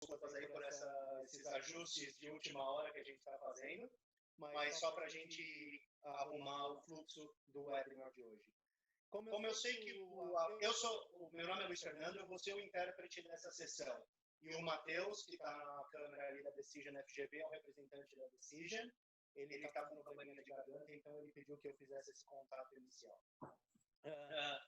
desculpas aí por esses ajustes de última hora que a gente está fazendo, mas só para a gente arrumar o fluxo do webinar de hoje. Como eu sei que o meu nome é Luiz Fernando, eu vou ser o intérprete dessa sessão. E o Matheus, que está na câmera ali da Decision FGV, é o representante da Decision. Ele está com um probleminha de garganta, então ele pediu que eu fizesse esse contato inicial.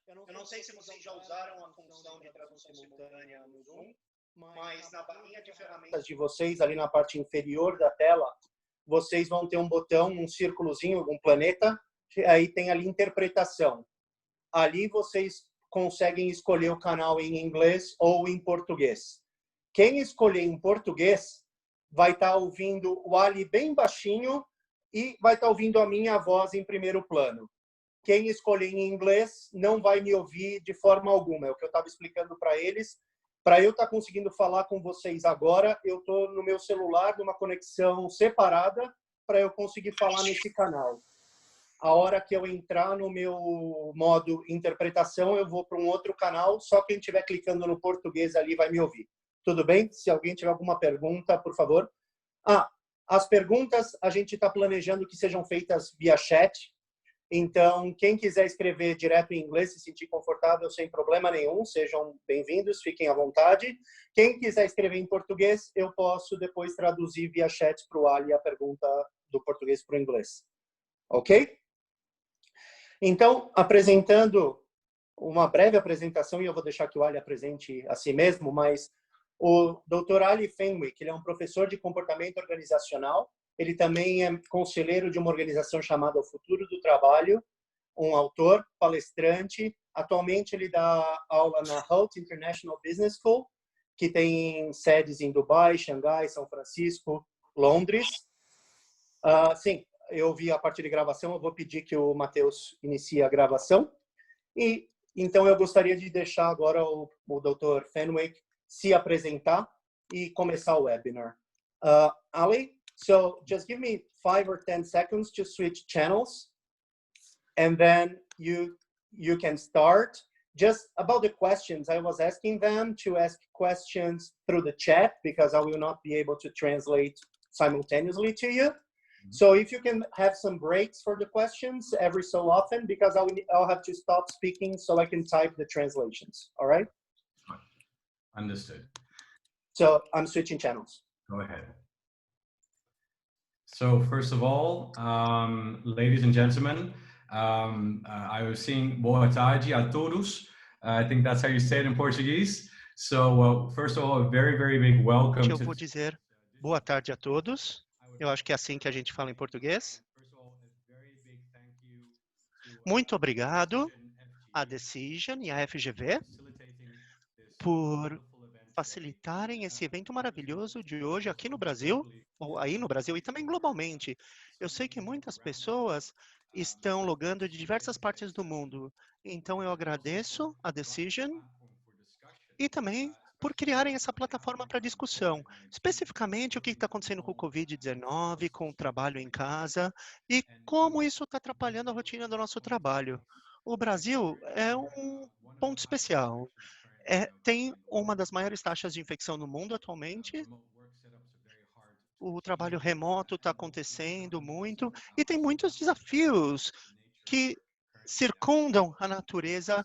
Eu não sei se vocês já usaram a função de tradução simultânea no Zoom, mas na barrinha de ferramentas de vocês, ali na parte inferior da tela, vocês vão ter um botão, um círculozinho, um planeta, aí tem ali interpretação. Ali vocês conseguem escolher o canal em inglês ou em português. Quem escolher em português vai estar ouvindo o Ali bem baixinho e vai estar ouvindo a minha voz em primeiro plano. Quem escolher em inglês não vai me ouvir de forma alguma. É o que eu estava explicando para eles. Para eu estar conseguindo falar com vocês agora, eu estou no meu celular, numa conexão separada, para eu conseguir falar nesse canal. A hora que eu entrar no meu modo interpretação, eu vou para um outro canal, só quem estiver clicando no português ali vai me ouvir. Tudo bem? Se alguém tiver alguma pergunta, por favor. As perguntas a gente está planejando que sejam feitas via chat. Então, quem quiser escrever direto em inglês, se sentir confortável, sem problema nenhum, sejam bem-vindos, fiquem à vontade. Quem quiser escrever em português, eu posso depois traduzir via chat para o Ali a pergunta do português para o inglês. Ok? Então, apresentando uma breve apresentação, e eu vou deixar que o Ali apresente a si mesmo, mas o Dr. Ali Fenwick, ele é um professor de comportamento organizacional, ele também é conselheiro de uma organização chamada O Futuro do Trabalho, um autor, palestrante. Atualmente, ele dá aula na Hult International Business School, que tem sedes em Dubai, Xangai, São Francisco, Londres. Sim, eu vi a parte de gravação, eu vou pedir que o Matheus inicie a gravação. E então eu gostaria de deixar agora o Dr. Fenwick se apresentar e começar o webinar. Ali, so just give me 5 or 10 seconds to switch channels, and then you can start. Just about the questions, I was asking them to ask questions through the chat because I will not be able to translate simultaneously to you. So if you can have some breaks for the questions every so often, because I'll have to stop speaking so I can type the translations. All right? Understood. So I'm switching channels. Go ahead. So first of all, ladies and gentlemen, I was saying boa tarde a todos. I think that's how you say it in Portuguese. So first of all, a very, very big welcome. Eu vou dizer boa tarde a todos. Eu acho que é assim que a gente fala em português. Muito obrigado à Decision e à FGV por facilitarem esse evento maravilhoso de hoje aqui no Brasil, ou aí no Brasil e também globalmente. Eu sei que muitas pessoas estão logando de diversas partes do mundo, então eu agradeço a Decision e também por criarem essa plataforma para discussão, especificamente o que está acontecendo com o Covid-19, com o trabalho em casa e como isso está atrapalhando a rotina do nosso trabalho. O Brasil é um ponto especial. Tem uma das maiores taxas de infecção no mundo atualmente. O trabalho remoto está acontecendo muito e tem muitos desafios que circundam a natureza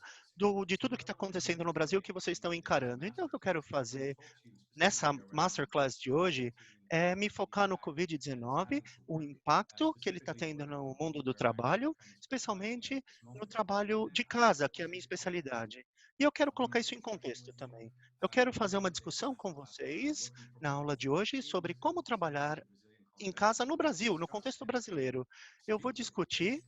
de tudo que está acontecendo no Brasil que vocês estão encarando. Então, o que eu quero fazer nessa Masterclass de hoje é me focar no Covid-19, o impacto que ele está tendo no mundo do trabalho, especialmente no trabalho de casa, que é a minha especialidade. E eu quero colocar isso em contexto também. Eu quero fazer uma discussão com vocês na aula de hoje sobre como trabalhar em casa no Brasil, no contexto brasileiro. Eu vou discutir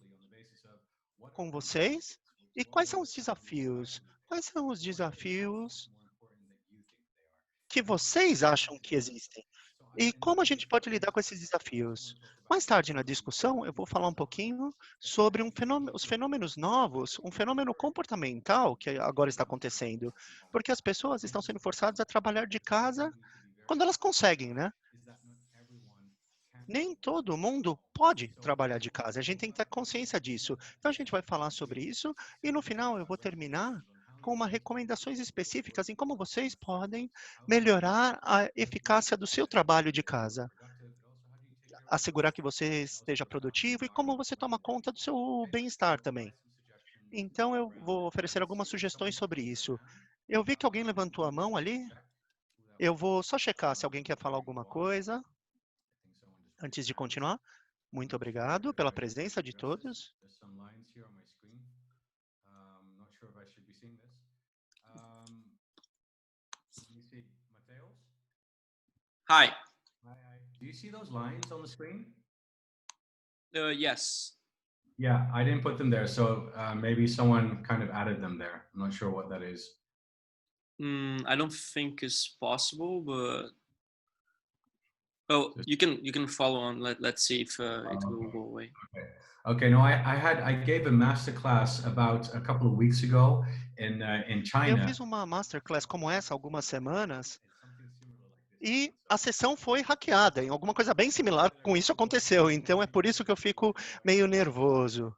com vocês e quais são os desafios? Quais são os desafios que vocês acham que existem? E como a gente pode lidar com esses desafios? Mais tarde na discussão, eu vou falar um pouquinho sobre os fenômenos novos, um fenômeno comportamental que agora está acontecendo, porque as pessoas estão sendo forçadas a trabalhar de casa quando elas conseguem, né? Nem todo mundo pode trabalhar de casa, a gente tem que ter consciência disso. Então, a gente vai falar sobre isso e, no final, eu vou terminar algumas recomendações específicas em como vocês podem melhorar a eficácia do seu trabalho de casa, assegurar que você esteja produtivo e como você toma conta do seu bem-estar também. Então, eu vou oferecer algumas sugestões sobre isso. Eu vi que alguém levantou a mão ali. Eu vou só checar se alguém quer falar alguma coisa antes de continuar. Muito obrigado pela presença de todos. Hi. Do you see those lines on the screen? Yes. Yeah, I didn't put them there, so maybe someone kind of added them there. I'm not sure what that is. I don't think it's possible, but oh, you can follow on. Let's see if it will go away. Okay. No, I gave a master class about a couple of weeks ago in Eu China. fiz uma masterclass como essa há algumas semanas e a sessão foi hackeada. E alguma coisa bem similar com isso aconteceu. Então, é por isso que eu fico meio nervoso.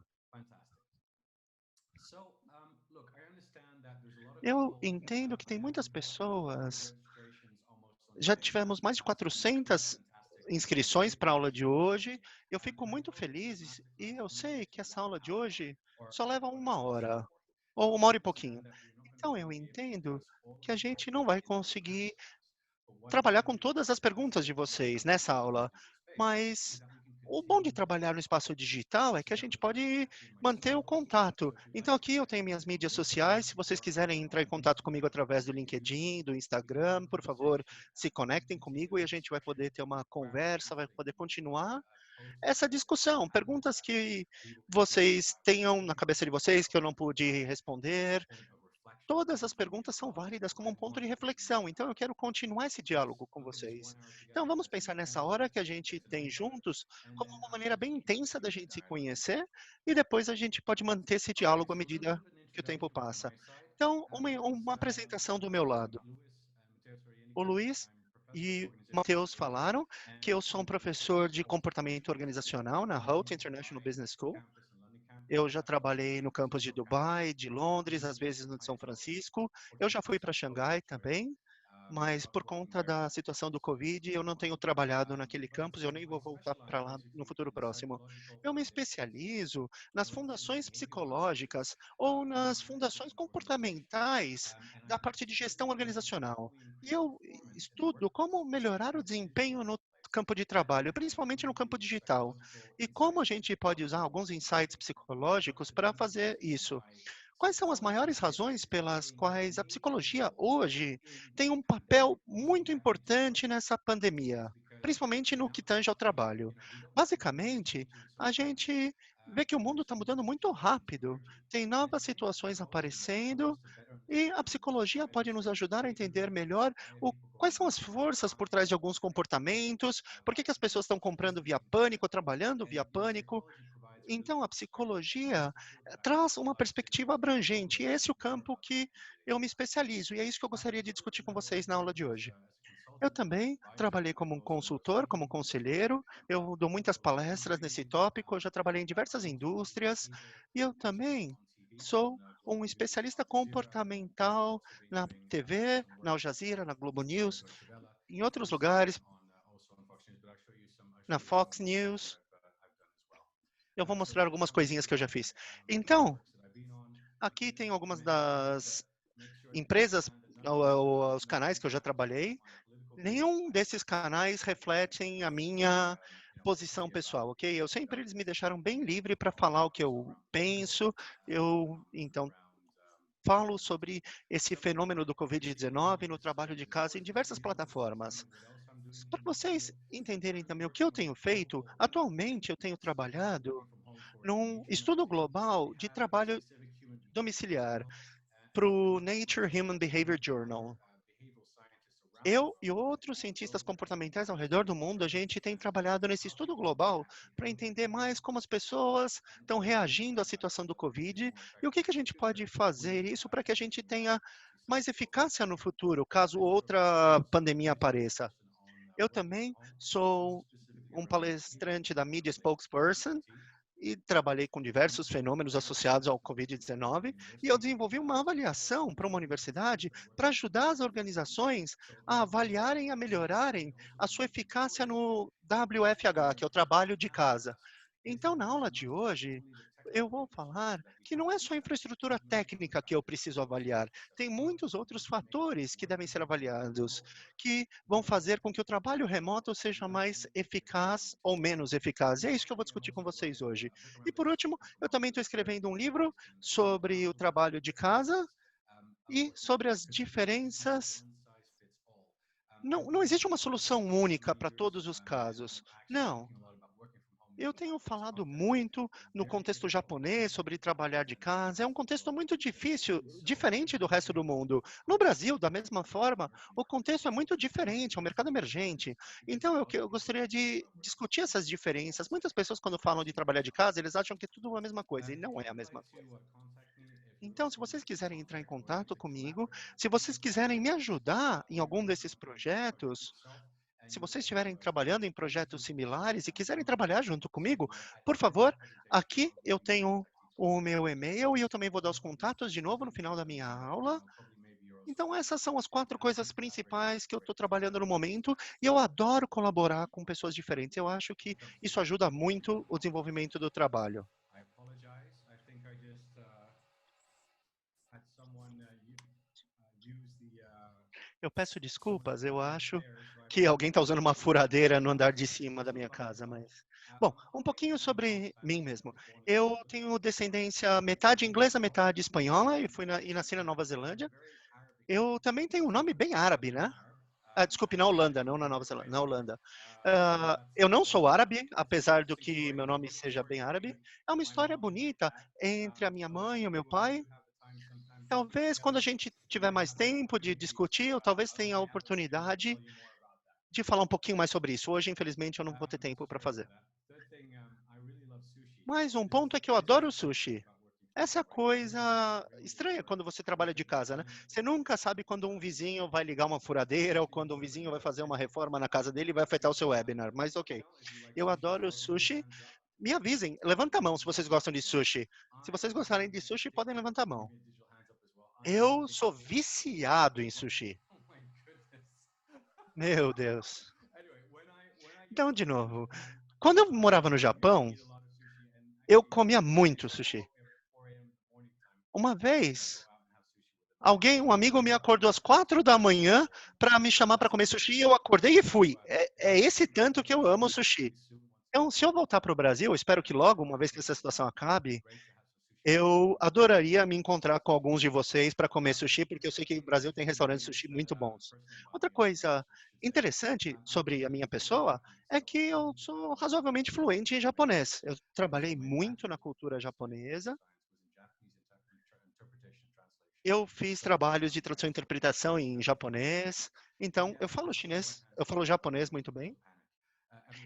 Eu entendo que tem muitas pessoas. Já tivemos mais de 400 inscrições para a aula de hoje. Eu fico muito feliz e eu sei que essa aula de hoje só leva 1 hora ou 1 hora e pouquinho. Então, eu entendo que a gente não vai conseguir trabalhar com todas as perguntas de vocês nessa aula, mas o bom de trabalhar no espaço digital é que a gente pode manter o contato. Então, aqui eu tenho minhas mídias sociais. Se vocês quiserem entrar em contato comigo através do LinkedIn, do Instagram, por favor, se conectem comigo e a gente vai poder ter uma conversa, vai poder continuar essa discussão. Perguntas que vocês tenham na cabeça de vocês que eu não pude responder. Todas as perguntas são válidas como um ponto de reflexão, então eu quero continuar esse diálogo com vocês. Então vamos pensar nessa hora que a gente tem juntos como uma maneira bem intensa da gente se conhecer e depois a gente pode manter esse diálogo à medida que o tempo passa. Então, uma apresentação do meu lado. O Luiz e o Matheus falaram que eu sou um professor de comportamento organizacional na Hult International Business School. Eu já trabalhei no campus de Dubai, de Londres, às vezes no de São Francisco. Eu já fui para Xangai também, mas por conta da situação do Covid, eu não tenho trabalhado naquele campus, eu nem vou voltar para lá no futuro próximo. Eu me especializo nas fundações psicológicas ou nas fundações comportamentais da parte de gestão organizacional. E eu estudo como melhorar o desempenho no campo de trabalho, principalmente no campo digital. E como a gente pode usar alguns insights psicológicos para fazer isso. Quais são as maiores razões pelas quais a psicologia hoje tem um papel muito importante nessa pandemia, principalmente no que tange ao trabalho? Basicamente, a gente vê que o mundo está mudando muito rápido, tem novas situações aparecendo e a psicologia pode nos ajudar a entender melhor quais são as forças por trás de alguns comportamentos, por que as pessoas estão comprando via pânico, trabalhando via pânico. Então, a psicologia traz uma perspectiva abrangente, e esse é o campo que eu me especializo, e é isso que eu gostaria de discutir com vocês na aula de hoje. Eu também trabalhei como um consultor, como um conselheiro, eu dou muitas palestras nesse tópico, eu já trabalhei em diversas indústrias, e eu também sou um especialista comportamental na TV, na Al Jazeera, na Globo News, em outros lugares, na Fox News. Eu vou mostrar algumas coisinhas que eu já fiz. Então, aqui tem algumas das empresas, os canais que eu já trabalhei. Nenhum desses canais refletem a minha posição pessoal, ok? Eu sempre eles me deixaram bem livre para falar o que eu penso. Eu, então, falo sobre esse fenômeno do Covid-19 no trabalho de casa em diversas plataformas. Para vocês entenderem também o que eu tenho feito, atualmente eu tenho trabalhado num estudo global de trabalho domiciliar para o Nature Human Behavior Journal. Eu e outros cientistas comportamentais ao redor do mundo, a gente tem trabalhado nesse estudo global para entender mais como as pessoas estão reagindo à situação do Covid e o que a gente pode fazer isso para que a gente tenha mais eficácia no futuro, caso outra pandemia apareça. Eu também sou um palestrante da Media Spokesperson e trabalhei com diversos fenômenos associados ao Covid-19, e eu desenvolvi uma avaliação para uma universidade para ajudar as organizações a avaliarem e a melhorarem a sua eficácia no WFH, que é o trabalho de casa. Então, na aula de hoje, eu vou falar que não é só a infraestrutura técnica que eu preciso avaliar, tem muitos outros fatores que devem ser avaliados, que vão fazer com que o trabalho remoto seja mais eficaz ou menos eficaz. E é isso que eu vou discutir com vocês hoje. E por último, eu também estou escrevendo um livro sobre o trabalho de casa e sobre as diferenças. Não existe uma solução única para todos os casos. Não. Eu tenho falado muito no contexto japonês sobre trabalhar de casa. É um contexto muito difícil, diferente do resto do mundo. No Brasil, da mesma forma, o contexto é muito diferente, é um mercado emergente. Então, eu gostaria de discutir essas diferenças. Muitas pessoas, quando falam de trabalhar de casa, eles acham que tudo é a mesma coisa, e não é a mesma coisa. Então, se vocês quiserem entrar em contato comigo, se vocês quiserem me ajudar em algum desses projetos, se vocês estiverem trabalhando em projetos similares e quiserem trabalhar junto comigo, por favor, aqui eu tenho o meu e-mail e eu também vou dar os contatos de novo no final da minha aula. Então, essas são as 4 coisas principais que eu estou trabalhando no momento e eu adoro colaborar com pessoas diferentes. Eu acho que isso ajuda muito o desenvolvimento do trabalho. Eu peço desculpas, eu acho que alguém está usando uma furadeira no andar de cima da minha casa, mas... Bom, um pouquinho sobre mim mesmo. Eu tenho descendência metade inglesa, metade espanhola, e nasci na Nova Zelândia. Eu também tenho um nome bem árabe, né? Desculpe, na Holanda, não na Nova Zelândia, na Holanda. Eu não sou árabe, apesar do que meu nome seja bem árabe. É uma história bonita entre a minha mãe e o meu pai. Talvez quando a gente tiver mais tempo de discutir, eu talvez tenha a oportunidade de falar um pouquinho mais sobre isso. Hoje, infelizmente, eu não vou ter tempo para fazer. Mas um ponto é que eu adoro sushi. Essa coisa estranha quando você trabalha de casa, né? Você nunca sabe quando um vizinho vai ligar uma furadeira ou quando um vizinho vai fazer uma reforma na casa dele e vai afetar o seu webinar. Mas ok, eu adoro sushi. Me avisem, levanta a mão se vocês gostam de sushi. Se vocês gostarem de sushi, podem levantar a mão. Eu sou viciado em sushi. Meu Deus. Então, de novo, quando eu morava no Japão, eu comia muito sushi. Uma vez, um amigo me acordou às 4 da manhã para me chamar para comer sushi e eu acordei e fui. É esse tanto que eu amo sushi. Então, se eu voltar para o Brasil, eu espero que logo, uma vez que essa situação acabe, eu adoraria me encontrar com alguns de vocês para comer sushi, porque eu sei que o Brasil tem restaurantes de sushi muito bons. Outra coisa interessante sobre a minha pessoa é que eu sou razoavelmente fluente em japonês. Eu trabalhei muito na cultura japonesa. Eu fiz trabalhos de tradução e interpretação em japonês. Então, eu falo chinês, eu falo japonês muito bem.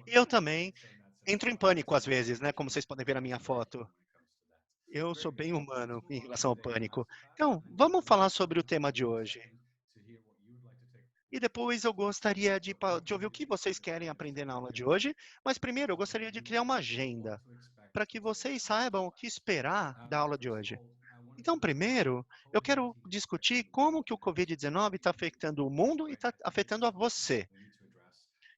E eu também entro em pânico às vezes, né? Como vocês podem ver na minha foto. Eu sou bem humano em relação ao pânico. Então, vamos falar sobre o tema de hoje. E depois eu gostaria de ouvir o que vocês querem aprender na aula de hoje. Mas primeiro eu gostaria de criar uma agenda para que vocês saibam o que esperar da aula de hoje. Então, primeiro, eu quero discutir como que o Covid-19 está afetando o mundo e está afetando a você.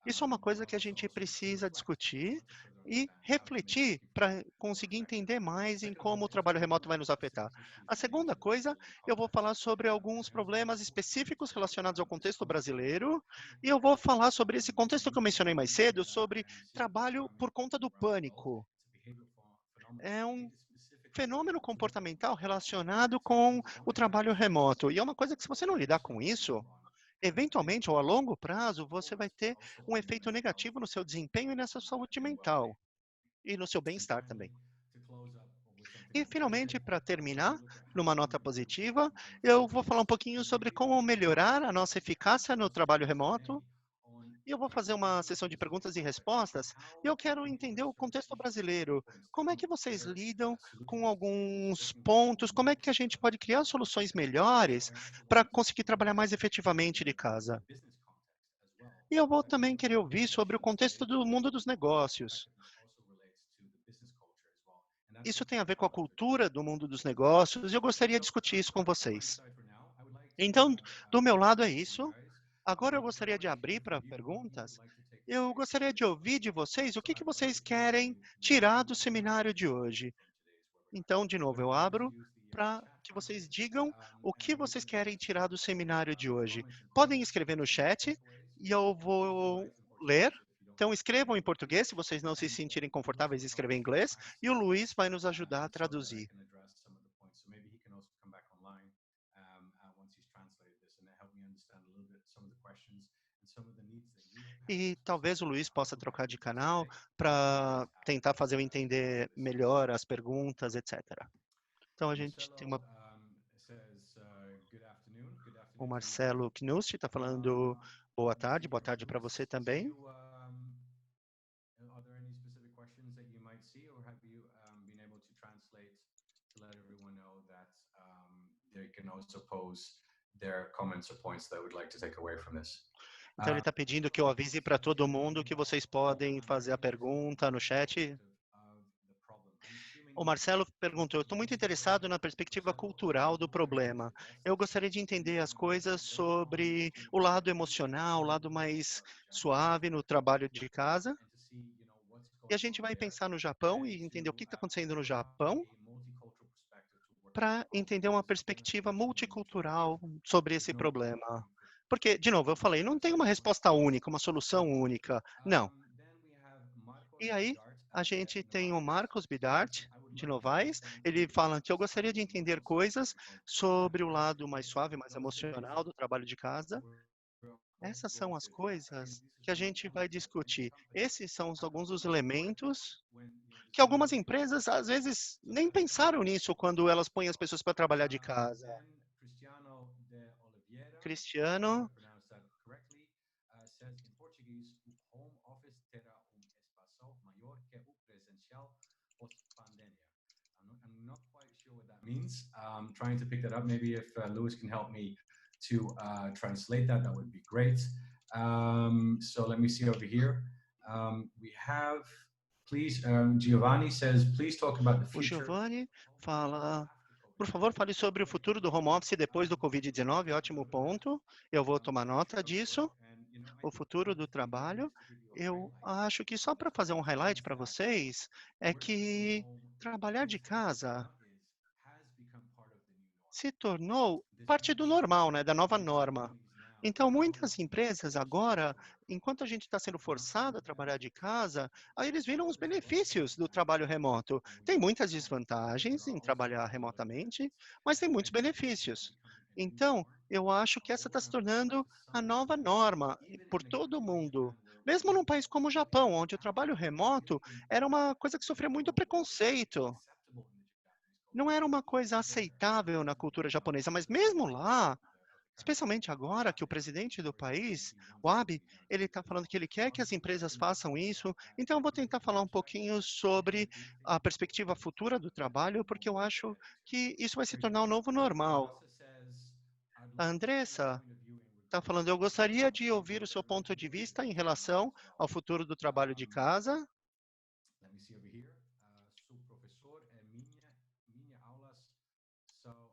Isso é uma coisa que a gente precisa discutir e refletir para conseguir entender mais em como o trabalho remoto vai nos afetar. A segunda coisa, eu vou falar sobre alguns problemas específicos relacionados ao contexto brasileiro e eu vou falar sobre esse contexto que eu mencionei mais cedo, sobre trabalho por conta do pânico. É um fenômeno comportamental relacionado com o trabalho remoto. E é uma coisa que, se você não lidar com isso, eventualmente ou a longo prazo, você vai ter um efeito negativo no seu desempenho e nessa saúde mental e no seu bem-estar também. E, finalmente, para terminar, numa nota positiva, eu vou falar um pouquinho sobre como melhorar a nossa eficácia no trabalho remoto. E eu vou fazer uma sessão de perguntas e respostas. E eu quero entender o contexto brasileiro. Como é que vocês lidam com alguns pontos? Como é que a gente pode criar soluções melhores para conseguir trabalhar mais efetivamente de casa? E eu vou também querer ouvir sobre o contexto do mundo dos negócios. isso tem a ver com a cultura do mundo dos negócios e eu gostaria de discutir isso com vocês. Então, do meu lado é isso. Agora eu gostaria de abrir para perguntas. Eu gostaria de ouvir de vocês o que vocês querem tirar do seminário de hoje. Então, de novo, eu abro para que vocês digam o que vocês querem tirar do seminário de hoje. Podem escrever no chat e eu vou ler. Então, escrevam em português, se vocês não se sentirem confortáveis em escrever em inglês, e o Luiz vai nos ajudar a traduzir. E talvez o Luiz possa trocar de canal para tentar fazer eu entender melhor as perguntas, etc. Então, a gente tem uma... O Marcelo Knust está falando boa tarde para você também. Então, ele está pedindo que eu avise para todo mundo que vocês podem fazer a pergunta no chat. O Marcelo perguntou, eu estou muito interessado na perspectiva cultural do problema. Eu gostaria de entender as coisas sobre o lado emocional, o lado mais suave no trabalho de casa. E a gente vai pensar no Japão e entender o que está acontecendo no Japão para entender uma perspectiva multicultural sobre esse problema. Porque, de novo, eu falei, não tem uma resposta única, uma solução única. Não. E aí, a gente tem o Marcos Bidart, de Novaes. Ele fala que eu gostaria de entender coisas sobre o lado mais suave, mais emocional do trabalho de casa. Essas são as coisas que a gente vai discutir. Esses são alguns dos elementos que algumas empresas, às vezes, nem pensaram nisso quando elas põem as pessoas para trabalhar de casa. Cristiano, means. Trying to pick that up. Maybe if Lewis can help me to translate that, that would be great. So let me see over here. We have, please, Giovanni says, please talk about the o future. Giovanni fala, por favor, fale sobre o futuro do home office depois do Covid-19. Ótimo ponto. Eu vou tomar nota disso. O futuro do trabalho. Eu acho que só para fazer um highlight para vocês, é que trabalhar de casa se tornou parte do normal, né, da nova norma. Então, muitas empresas agora, enquanto a gente está sendo forçado a trabalhar de casa, aí eles viram os benefícios do trabalho remoto. Tem muitas desvantagens em trabalhar remotamente, mas tem muitos benefícios. Então, eu acho que essa está se tornando a nova norma por todo mundo. Mesmo num país como o Japão, onde o trabalho remoto era uma coisa que sofria muito preconceito. Não era uma coisa aceitável na cultura japonesa, mas mesmo lá, especialmente agora que o presidente do país, o Abe, ele está falando que ele quer que as empresas façam isso. Então, eu vou tentar falar um pouquinho sobre a perspectiva futura do trabalho, porque eu acho que isso vai se tornar o novo normal. A Andressa está falando, eu gostaria de ouvir o seu ponto de vista em relação ao futuro do trabalho de casa. Let me see over here. Sou professor minha aulas são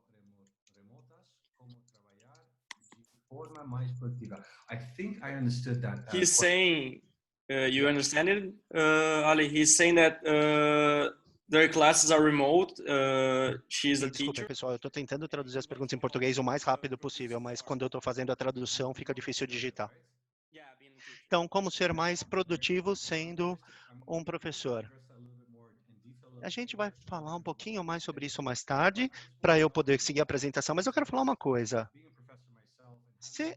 remotas, como trabalhar de forma mais produtiva. I think I understood that. He's saying, you understand it, Ali? He's saying that their classes are remote. She's a Desculpa, teacher. pessoal, eu estou tentando traduzir as perguntas em português o mais rápido possível, mas quando eu estou fazendo a tradução fica difícil digitar. Então, como ser mais produtivo sendo um professor? A gente vai falar um pouquinho mais sobre isso mais tarde, para eu poder seguir a apresentação, mas eu quero falar uma coisa.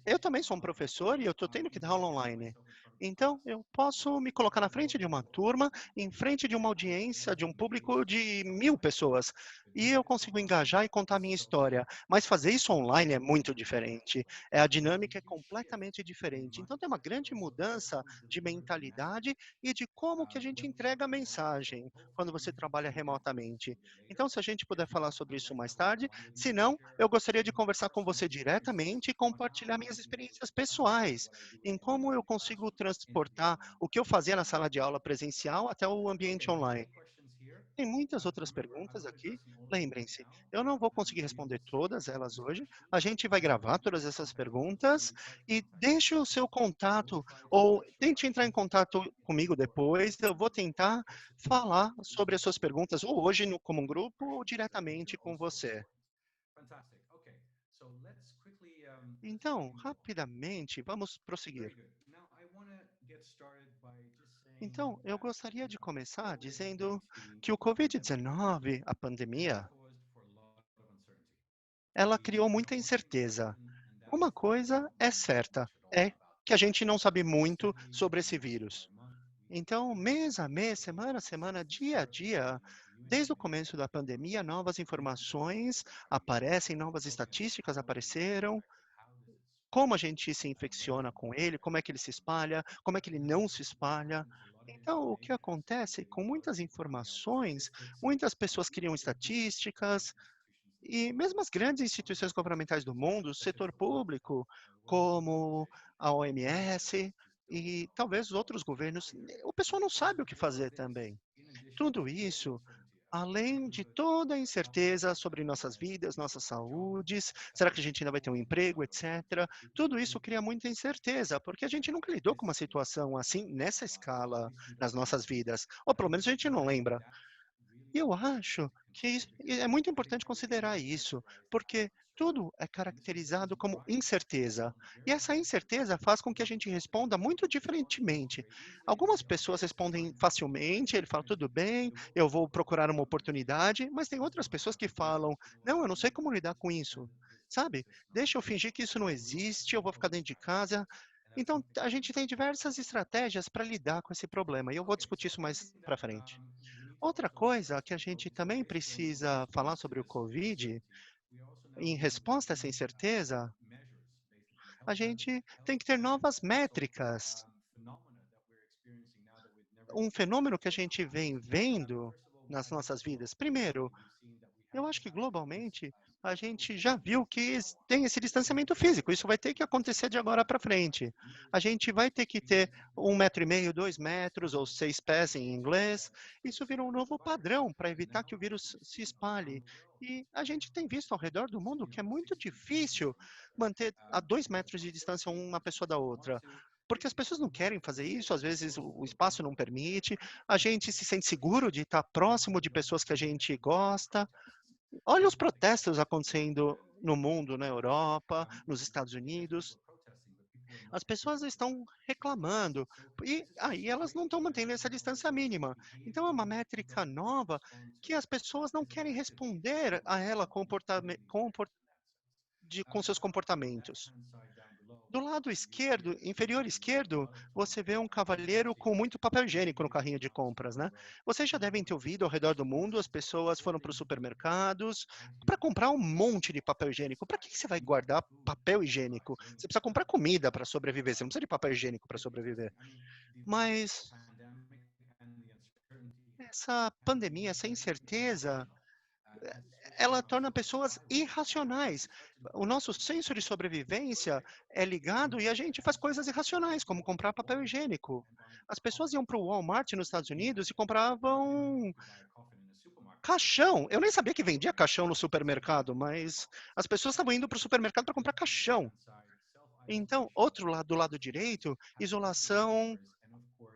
Eu também sou um professor e eu estou tendo que dar aula online. Então, eu posso me colocar na frente de uma turma, em frente de uma audiência, de um público de 1000 pessoas, e eu consigo engajar e contar a minha história. Mas fazer isso online é muito diferente. A dinâmica é completamente diferente. Então, tem uma grande mudança de mentalidade e de como que a gente entrega a mensagem quando você trabalha remotamente. Então, se a gente puder falar sobre isso mais tarde, se não, eu gostaria de conversar com você diretamente e compartilhar minhas experiências pessoais em como eu consigo transportar o que eu fazia na sala de aula presencial até o ambiente online. Tem muitas outras perguntas aqui. Lembrem-se, eu não vou conseguir responder todas elas hoje. A gente vai gravar todas essas perguntas e deixe o seu contato ou tente entrar em contato comigo depois. Eu vou tentar falar sobre as suas perguntas ou hoje como um grupo ou diretamente com você. Então, rapidamente, vamos prosseguir. Então, eu gostaria de começar dizendo que o Covid-19, a pandemia, ela criou muita incerteza. Uma coisa é certa, é que a gente não sabe muito sobre esse vírus. Então, mês a mês, semana a semana, dia a dia, desde o começo da pandemia, novas informações aparecem, novas estatísticas apareceram, como a gente se infecciona com ele, como é que ele se espalha, como é que ele não se espalha. Então, o que acontece com muitas informações, muitas pessoas criam estatísticas, e mesmo as grandes instituições governamentais do mundo, o setor público, como a OMS e talvez outros governos, o pessoal não sabe o que fazer também. Tudo isso além de toda a incerteza sobre nossas vidas, nossas saúdes, será que a gente ainda vai ter um emprego, etc. Tudo isso cria muita incerteza, porque a gente nunca lidou com uma situação assim, nessa escala, nas nossas vidas. Ou pelo menos a gente não lembra. E eu acho que é muito importante considerar isso, porque tudo é caracterizado como incerteza. E essa incerteza faz com que a gente responda muito diferentemente. Algumas pessoas respondem facilmente, ele fala, tudo bem, eu vou procurar uma oportunidade, mas tem outras pessoas que falam, não, eu não sei como lidar com isso. Sabe? Deixa eu fingir que isso não existe, eu vou ficar dentro de casa. Então, a gente tem diversas estratégias para lidar com esse problema, e eu vou discutir isso mais para frente. Outra coisa que a gente também precisa falar sobre o Covid, em resposta a essa incerteza, a gente tem que ter novas métricas. Um fenômeno que a gente vem vendo nas nossas vidas. Primeiro, eu acho que globalmente a gente já viu que tem esse distanciamento físico. Isso vai ter que acontecer de agora para frente. A gente vai ter que ter 1,5 m, 2 metros ou 6 pés em inglês. Isso virou um novo padrão para evitar que o vírus se espalhe. E a gente tem visto ao redor do mundo que é muito difícil manter a 2 metros de distância uma pessoa da outra. Porque as pessoas não querem fazer isso, às vezes o espaço não permite, a gente se sente seguro de estar próximo de pessoas que a gente gosta. Olha os protestos acontecendo no mundo, na Europa, nos Estados Unidos. As pessoas estão reclamando e aí elas não estão mantendo essa distância mínima. Então é uma métrica nova que as pessoas não querem responder a ela com seus comportamentos. Do lado esquerdo, inferior esquerdo, você vê um cavalheiro com muito papel higiênico no carrinho de compras, né? Vocês já devem ter ouvido ao redor do mundo, as pessoas foram para os supermercados para comprar um monte de papel higiênico. Para que você vai guardar papel higiênico? Você precisa comprar comida para sobreviver, você não precisa de papel higiênico para sobreviver. Mas essa pandemia, essa incerteza, ela torna pessoas irracionais. O nosso senso de sobrevivência é ligado e a gente faz coisas irracionais, como comprar papel higiênico. As pessoas iam para o Walmart nos Estados Unidos e compravam caixão. Eu nem sabia que vendia caixão no supermercado, mas as pessoas estavam indo para o supermercado para comprar caixão. Então, outro lado, do lado direito, isolação,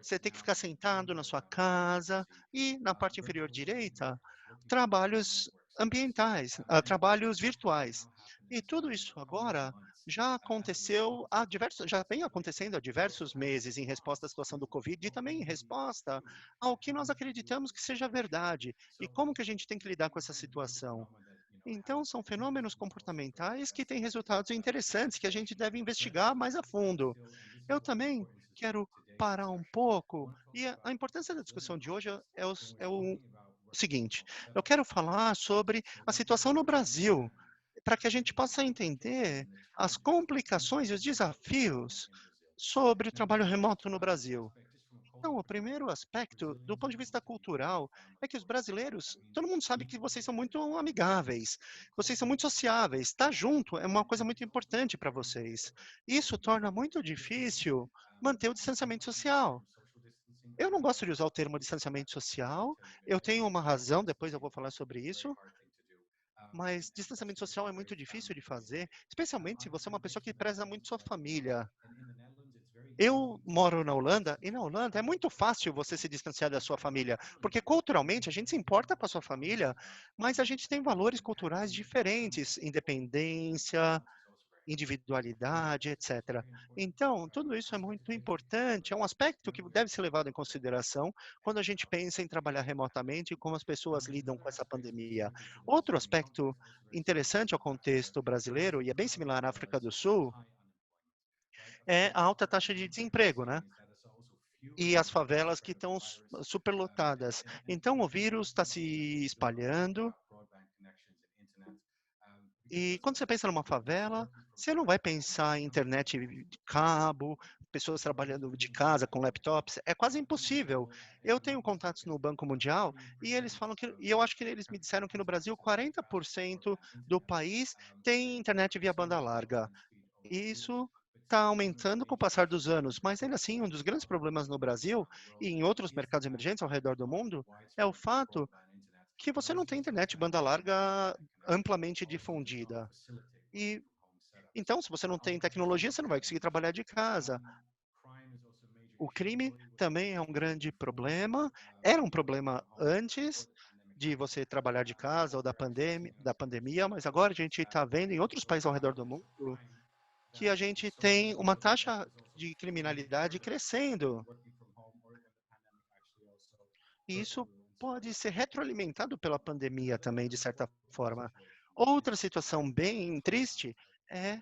você tem que ficar sentado na sua casa e na parte inferior direita, trabalhos ambientais, trabalhos virtuais. E tudo isso agora já aconteceu já vem acontecendo há diversos meses em resposta à situação do Covid e também em resposta ao que nós acreditamos que seja verdade e como que a gente tem que lidar com essa situação. Então, são fenômenos comportamentais que têm resultados interessantes que a gente deve investigar mais a fundo. Eu também quero parar um pouco, e a importância da discussão de hoje é o seguinte: eu quero falar sobre a situação no Brasil, para que a gente possa entender as complicações e os desafios sobre o trabalho remoto no Brasil. Então, o primeiro aspecto, do ponto de vista cultural, é que os brasileiros, todo mundo sabe que vocês são muito amigáveis, vocês são muito sociáveis. Estar junto é uma coisa muito importante para vocês. Isso torna muito difícil manter o distanciamento social. Eu não gosto de usar o termo distanciamento social. Eu tenho uma razão, depois eu vou falar sobre isso. Mas distanciamento social é muito difícil de fazer, especialmente se você é uma pessoa que preza muito sua família. Eu moro na Holanda, e na Holanda é muito fácil você se distanciar da sua família, porque culturalmente a gente se importa com a sua família, mas a gente tem valores culturais diferentes, independência, individualidade, etc. Então, tudo isso é muito importante, é um aspecto que deve ser levado em consideração quando a gente pensa em trabalhar remotamente e como as pessoas lidam com essa pandemia. Outro aspecto interessante ao contexto brasileiro, e é bem similar à África do Sul, é a alta taxa de desemprego, né? E as favelas que estão superlotadas. Então, o vírus está se espalhando. E quando você pensa numa favela, você não vai pensar em internet de cabo, pessoas trabalhando de casa com laptops. É quase impossível. Eu tenho contatos no Banco Mundial e eles falam que, e eu acho que eles me disseram que no Brasil 40% do país tem internet via banda larga. E isso está aumentando com o passar dos anos, mas ainda assim, um dos grandes problemas no Brasil e em outros mercados emergentes ao redor do mundo é o fato que você não tem internet banda larga amplamente difundida. E então, se você não tem tecnologia, você não vai conseguir trabalhar de casa. O crime também é um grande problema. Era um problema antes de você trabalhar de casa ou da pandemia, mas agora a gente está vendo em outros países ao redor do mundo que a gente tem uma taxa de criminalidade crescendo. E isso pode ser retroalimentado pela pandemia também, de certa forma. Outra situação bem triste é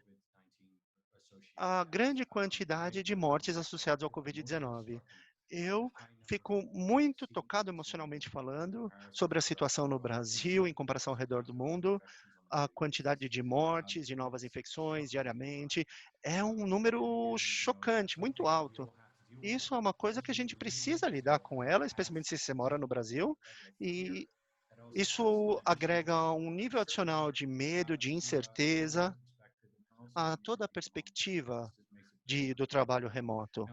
a grande quantidade de mortes associadas ao Covid-19. Eu fico muito tocado emocionalmente falando sobre a situação no Brasil em comparação ao redor do mundo. A quantidade de mortes, de novas infecções diariamente, é um número chocante, muito alto. Isso é uma coisa que a gente precisa lidar com ela, especialmente se você mora no Brasil, e isso agrega um nível adicional de medo, de incerteza a toda a perspectiva do trabalho remoto.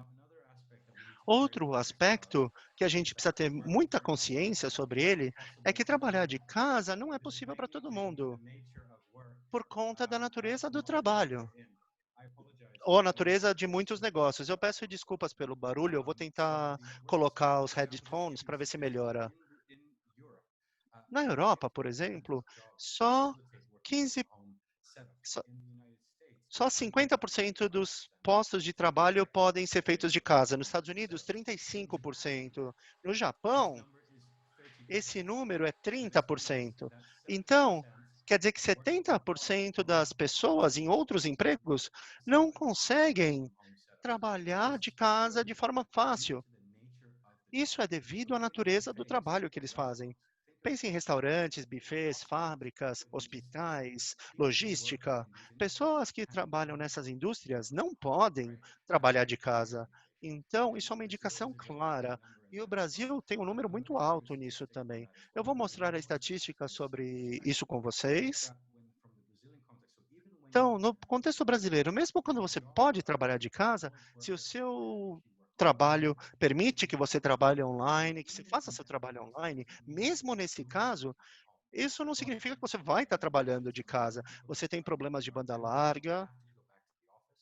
Outro aspecto que a gente precisa ter muita consciência sobre ele é que trabalhar de casa não é possível para todo mundo, por conta da natureza do trabalho, ou a natureza de muitos negócios. Eu peço desculpas pelo barulho, eu vou tentar colocar os headphones para ver se melhora. Na Europa, por exemplo, só 15, só, só 50% dos postos de trabalho podem ser feitos de casa. Nos Estados Unidos, 35%. No Japão, esse número é 30%. Então, quer dizer que 70% das pessoas em outros empregos não conseguem trabalhar de casa de forma fácil. Isso é devido à natureza do trabalho que eles fazem. Pense em restaurantes, buffets, fábricas, hospitais, logística. Pessoas que trabalham nessas indústrias não podem trabalhar de casa. Então, isso é uma indicação clara. E o Brasil tem um número muito alto nisso também. Eu vou mostrar a estatística sobre isso com vocês. Então, no contexto brasileiro, mesmo quando você pode trabalhar de casa, se o seu trabalho permite que você trabalhe online, que você faça seu trabalho online, mesmo nesse caso, isso não significa que você vai estar trabalhando de casa. Você tem problemas de banda larga,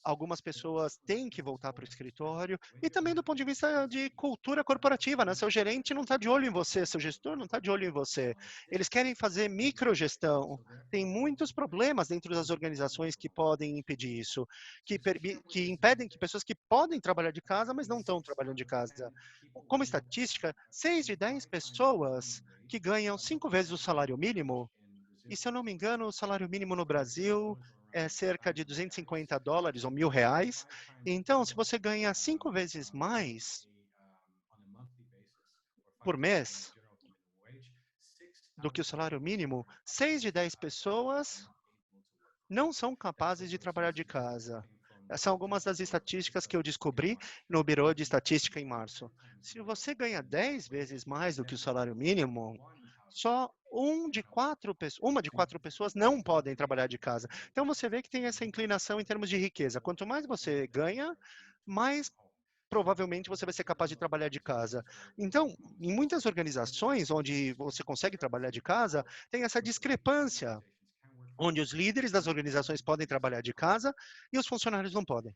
algumas pessoas têm que voltar para o escritório, e também do ponto de vista de cultura corporativa, né? Seu gerente não está de olho em você, seu gestor não está de olho em você. Eles querem fazer microgestão. Tem muitos problemas dentro das organizações que podem impedir isso, que impedem que pessoas que podem trabalhar de casa, mas não estão trabalhando de casa. Como estatística, 6 de 10 pessoas que ganham 5 vezes o salário mínimo, e se eu não me engano, o salário mínimo no Brasil é cerca de $250 ou R$ 1.000. Então, se você ganha 5 vezes mais por mês do que o salário mínimo, 6 de 10 pessoas não são capazes de trabalhar de casa. Essas são algumas das estatísticas que eu descobri no Bureau de Estatística em março. Se você ganha 10 vezes mais do que o salário mínimo, só uma de quatro pessoas não podem trabalhar de casa. Então você vê que tem essa inclinação em termos de riqueza. Quanto mais você ganha, mais provavelmente você vai ser capaz de trabalhar de casa. Então, em muitas organizações onde você consegue trabalhar de casa, tem essa discrepância, onde os líderes das organizações podem trabalhar de casa e os funcionários não podem.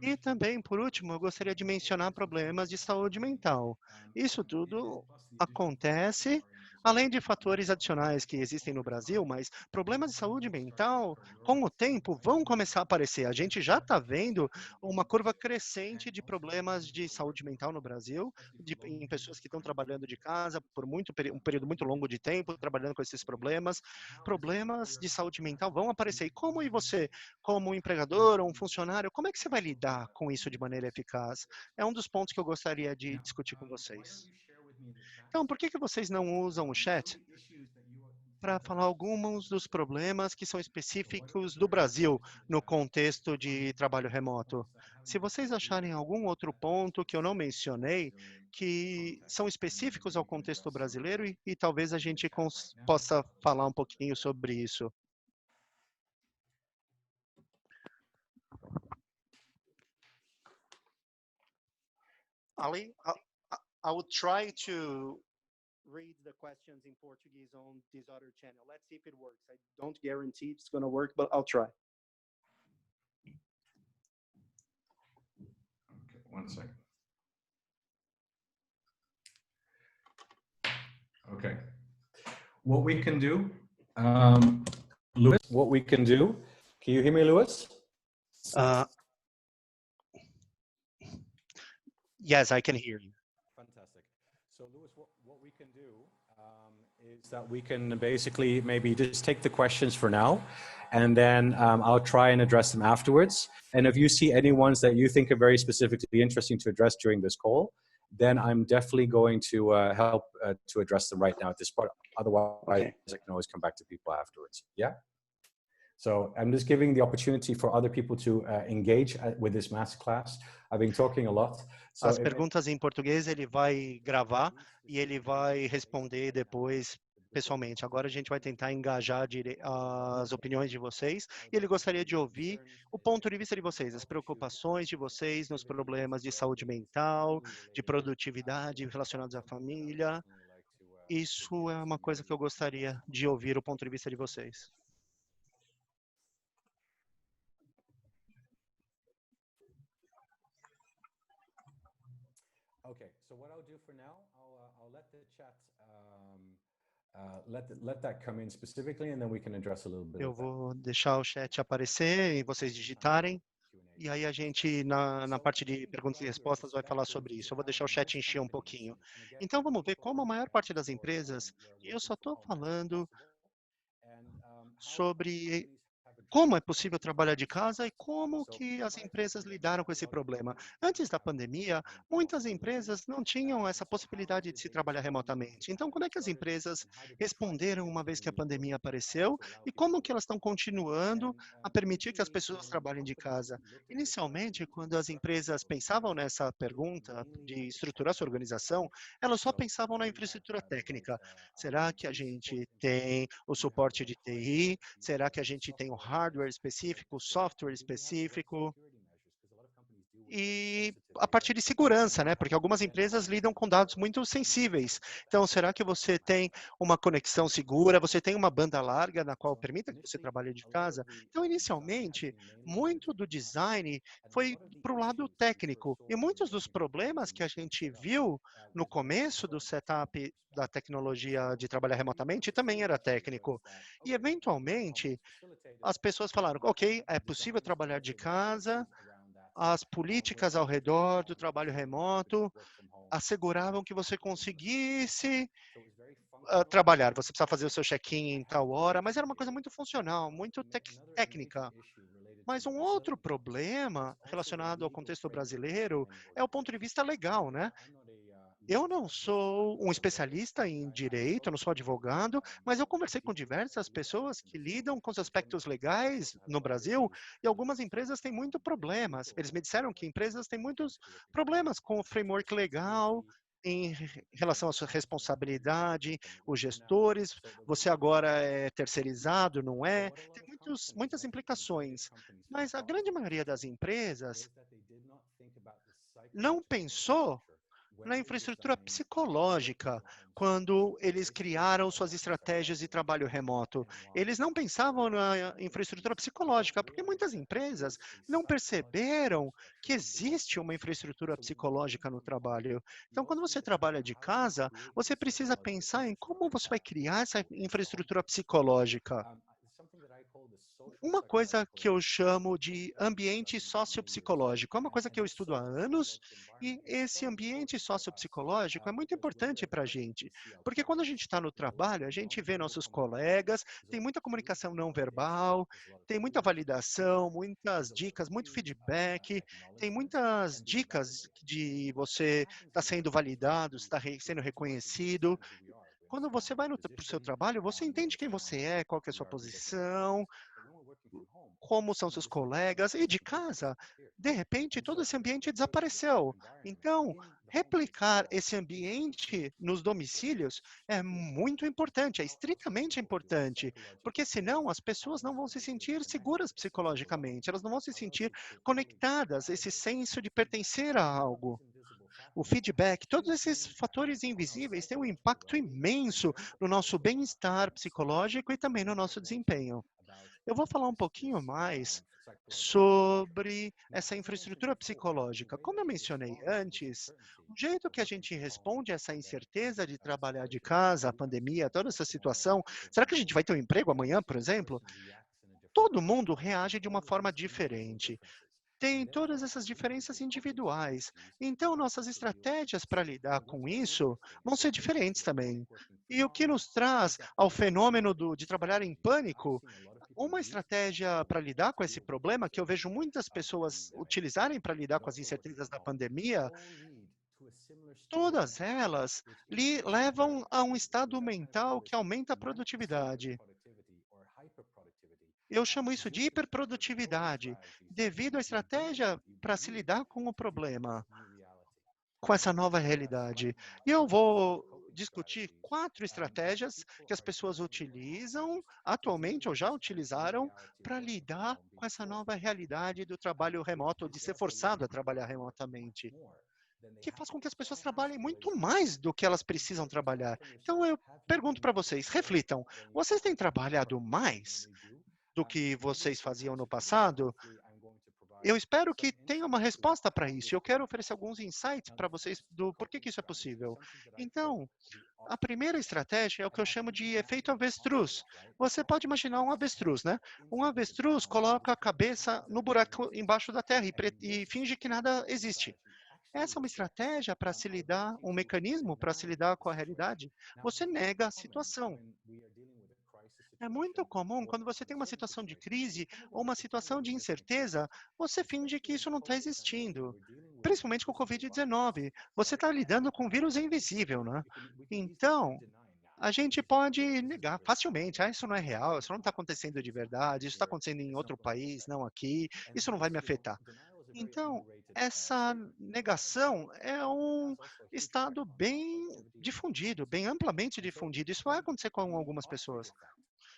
E também, por último, eu gostaria de mencionar problemas de saúde mental. Isso tudo acontece, além de fatores adicionais que existem no Brasil, mas problemas de saúde mental, com o tempo, vão começar a aparecer. A gente já está vendo uma curva crescente de problemas de saúde mental no Brasil, em pessoas que estão trabalhando de casa por um período muito longo de tempo, trabalhando com esses problemas. Problemas de saúde mental vão aparecer. E como você, como um empregador ou um funcionário, como é que você vai lidar com isso de maneira eficaz? É um dos pontos que eu gostaria de discutir com vocês. Então, por que vocês não usam o chat para falar alguns dos problemas que são específicos do Brasil no contexto de trabalho remoto? Se vocês acharem algum outro ponto que eu não mencionei, que são específicos ao contexto brasileiro e talvez a gente possa falar um pouquinho sobre isso. Ali, I will try to read the questions in Portuguese on this other channel. Let's see if it works. I don't guarantee it's going to work, but I'll try. Okay, one second. Okay. What we can do, Louis, what we can do, can you hear me, Louis? Yes, I can hear you. Fantastic. So, Louis, what we can do is that we can basically maybe just take the questions for now, and then I'll try and address them afterwards. And if you see any ones that you think are very specifically interesting to address during this call, then I'm definitely going to help to address them right now at this part. Otherwise, okay, I can always come back to people afterwards. Yeah? So I'm just giving the opportunity for other people to engage with this masterclass. I've been talking a lot. So as perguntas em português ele vai gravar e ele vai responder depois pessoalmente. Agora a gente vai tentar engajar as opiniões de vocês e ele gostaria de ouvir o ponto de vista de vocês, as preocupações de vocês nos problemas de saúde mental, de produtividade relacionados à família. Isso é uma coisa que eu gostaria de ouvir o ponto de vista de vocês. Okay, so what I'll do for now, I'll let the chat let that come in specifically, and then we can address a little bit. Eu vou deixar o chat aparecer e vocês digitarem, e aí a gente na parte de perguntas e respostas vai falar sobre isso. Eu vou deixar o chat encher um pouquinho. Então vamos ver como a maior parte das empresas, e eu só estou falando sobre como é possível trabalhar de casa e como que as empresas lidaram com esse problema. Antes da pandemia, muitas empresas não tinham essa possibilidade de se trabalhar remotamente. Então, como é que as empresas responderam uma vez que a pandemia apareceu e como que elas estão continuando a permitir que as pessoas trabalhem de casa? Inicialmente, quando as empresas pensavam nessa pergunta de estruturar sua organização, elas só pensavam na infraestrutura técnica. Será que a gente tem o suporte de TI? Será que a gente tem o hardware específico, software específico? E a partir de segurança, né? Porque algumas empresas lidam com dados muito sensíveis. Então, será que você tem uma conexão segura? Você tem uma banda larga na qual permita que você trabalhe de casa? Então, inicialmente, muito do design foi para o lado técnico. E muitos dos problemas que a gente viu no começo do setup da tecnologia de trabalhar remotamente também era técnico. E, eventualmente, as pessoas falaram, ok, é possível trabalhar de casa. As políticas ao redor do trabalho remoto asseguravam que você conseguisse trabalhar. Você precisa fazer o seu check-in em tal hora, mas era uma coisa muito funcional, muito técnica. Mas um outro problema relacionado ao contexto brasileiro é o ponto de vista legal, né? Eu não sou um especialista em direito, eu não sou advogado, mas eu conversei com diversas pessoas que lidam com os aspectos legais no Brasil e algumas empresas têm muitos problemas. Eles me disseram que empresas têm muitos problemas com o framework legal em relação à sua responsabilidade, os gestores, você agora é terceirizado, não é? Tem muitas implicações. Mas a grande maioria das empresas não pensou na infraestrutura psicológica quando eles criaram suas estratégias de trabalho remoto. Eles não pensavam na infraestrutura psicológica, porque muitas empresas não perceberam que existe uma infraestrutura psicológica no trabalho. Então, quando você trabalha de casa, você precisa pensar em como você vai criar essa infraestrutura psicológica. Uma coisa que eu chamo de ambiente sociopsicológico, é uma coisa que eu estudo há anos, e esse ambiente sociopsicológico é muito importante para a gente, porque quando a gente está no trabalho, a gente vê nossos colegas, tem muita comunicação não verbal, tem muita validação, muitas dicas, muito feedback, tem muitas dicas de você estar sendo validado, estar sendo reconhecido. Quando você vai para o seu trabalho, você entende quem você é, qual que é a sua posição, como são seus colegas, e de casa, de repente, todo esse ambiente desapareceu. Então, replicar esse ambiente nos domicílios é muito importante, é estritamente importante, porque senão as pessoas não vão se sentir seguras psicologicamente, elas não vão se sentir conectadas, esse senso de pertencer a algo. O feedback, todos esses fatores invisíveis têm um impacto imenso no nosso bem-estar psicológico e também no nosso desempenho. Eu vou falar um pouquinho mais sobre essa infraestrutura psicológica. Como eu mencionei antes, o jeito que a gente responde a essa incerteza de trabalhar de casa, a pandemia, toda essa situação, será que a gente vai ter um emprego amanhã, por exemplo? Todo mundo reage de uma forma diferente. Tem todas essas diferenças individuais. Então, nossas estratégias para lidar com isso vão ser diferentes também. E o que nos traz ao fenômeno de trabalhar em pânico, uma estratégia para lidar com esse problema, que eu vejo muitas pessoas utilizarem para lidar com as incertezas da pandemia, todas elas levam a um estado mental que aumenta a produtividade. Eu chamo isso de hiperprodutividade, devido à estratégia para se lidar com o problema, com essa nova realidade. E eu vou discutir 4 estratégias que as pessoas utilizam atualmente ou já utilizaram para lidar com essa nova realidade do trabalho remoto, de ser forçado a trabalhar remotamente, que faz com que as pessoas trabalhem muito mais do que elas precisam trabalhar. Então eu pergunto para vocês, reflitam, vocês têm trabalhado mais do que vocês faziam no passado? Eu espero que tenha uma resposta para isso. Eu quero oferecer alguns insights para vocês do porquê que isso é possível. Então, a primeira estratégia é o que eu chamo de efeito avestruz. Você pode imaginar um avestruz, né? Um avestruz coloca a cabeça no buraco embaixo da terra e finge que nada existe. Essa é uma estratégia para se lidar, um mecanismo para se lidar com a realidade. Você nega a situação. É muito comum, quando você tem uma situação de crise ou uma situação de incerteza, você finge que isso não está existindo. Principalmente com o Covid-19. Você está lidando com um vírus invisível, né? Então, a gente pode negar facilmente. Ah, isso não é real, isso não está acontecendo de verdade, isso está acontecendo em outro país, não aqui, isso não vai me afetar. Então, essa negação é um estado bem difundido, bem amplamente difundido. Isso vai acontecer com algumas pessoas.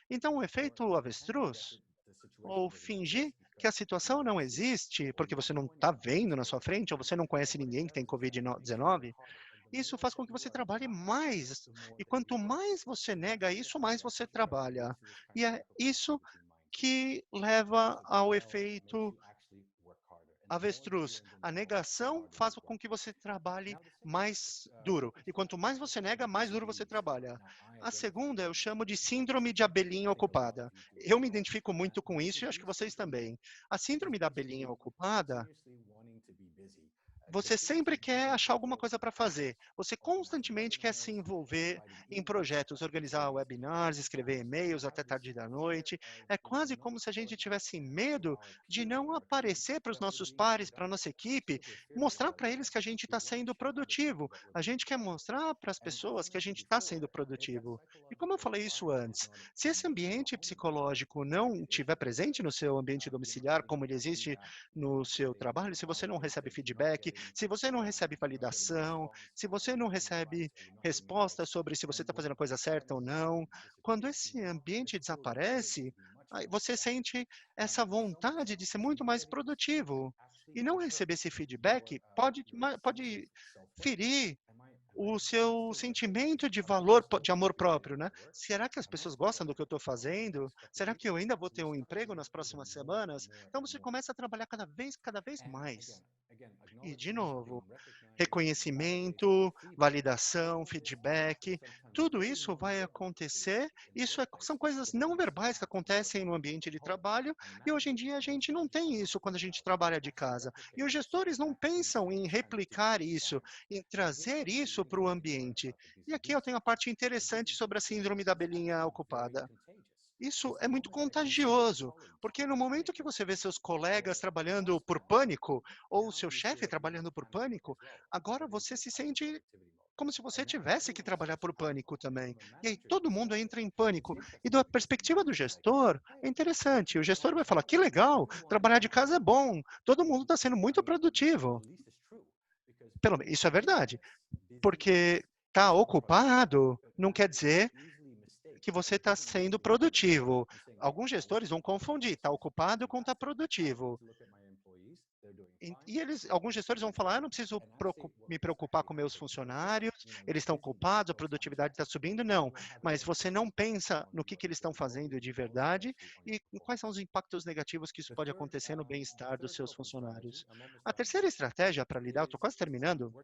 Então, o efeito avestruz, ou fingir que a situação não existe, porque você não está vendo na sua frente, ou você não conhece ninguém que tem Covid-19, isso faz com que você trabalhe mais. E quanto mais você nega isso, mais você trabalha. E é isso que leva ao efeito avestruz. A negação faz com que você trabalhe mais duro. E quanto mais você nega, mais duro você trabalha. A segunda eu chamo de síndrome de abelhinha ocupada. Eu me identifico muito com isso e acho que vocês também. A síndrome da abelhinha ocupada, você sempre quer achar alguma coisa para fazer. Você constantemente quer se envolver em projetos, organizar webinars, escrever e-mails até tarde da noite. É quase como se a gente tivesse medo de não aparecer para os nossos pares, para a nossa equipe, mostrar para eles que a gente está sendo produtivo. A gente quer mostrar para as pessoas que a gente está sendo produtivo. E como eu falei isso antes, se esse ambiente psicológico não estiver presente no seu ambiente domiciliar, como ele existe no seu trabalho, se você não recebe feedback, se você não recebe validação, se você não recebe resposta sobre se você está fazendo a coisa certa ou não, quando esse ambiente desaparece, aí você sente essa vontade de ser muito mais produtivo. E não receber esse feedback pode ferir o seu sentimento de valor, de amor próprio, né? Será que as pessoas gostam do que eu estou fazendo? Será que eu ainda vou ter um emprego nas próximas semanas? Então você começa a trabalhar cada vez mais. E, de novo, reconhecimento, validação, feedback, tudo isso vai acontecer. São coisas não verbais que acontecem no ambiente de trabalho e hoje em dia a gente não tem isso quando a gente trabalha de casa. E os gestores não pensam em replicar isso, em trazer isso para o ambiente. E aqui eu tenho a parte interessante sobre a síndrome da abelhinha ocupada. Isso é muito contagioso, porque no momento que você vê seus colegas trabalhando por pânico, ou o seu chefe trabalhando por pânico, agora você se sente como se você tivesse que trabalhar por pânico também. E aí todo mundo entra em pânico. E da perspectiva do gestor, é interessante. O gestor vai falar: que legal, trabalhar de casa é bom, todo mundo está sendo muito produtivo. Isso é verdade, porque está ocupado não quer dizer que você está sendo produtivo. Alguns gestores vão confundir, está ocupado com está produtivo. Alguns gestores vão falar, eu não preciso me preocupar com meus funcionários, eles estão ocupados, a produtividade está subindo. Não, mas você não pensa no que eles estão fazendo de verdade e quais são os impactos negativos que isso pode acontecer no bem-estar dos seus funcionários. A terceira estratégia para lidar, estou quase terminando,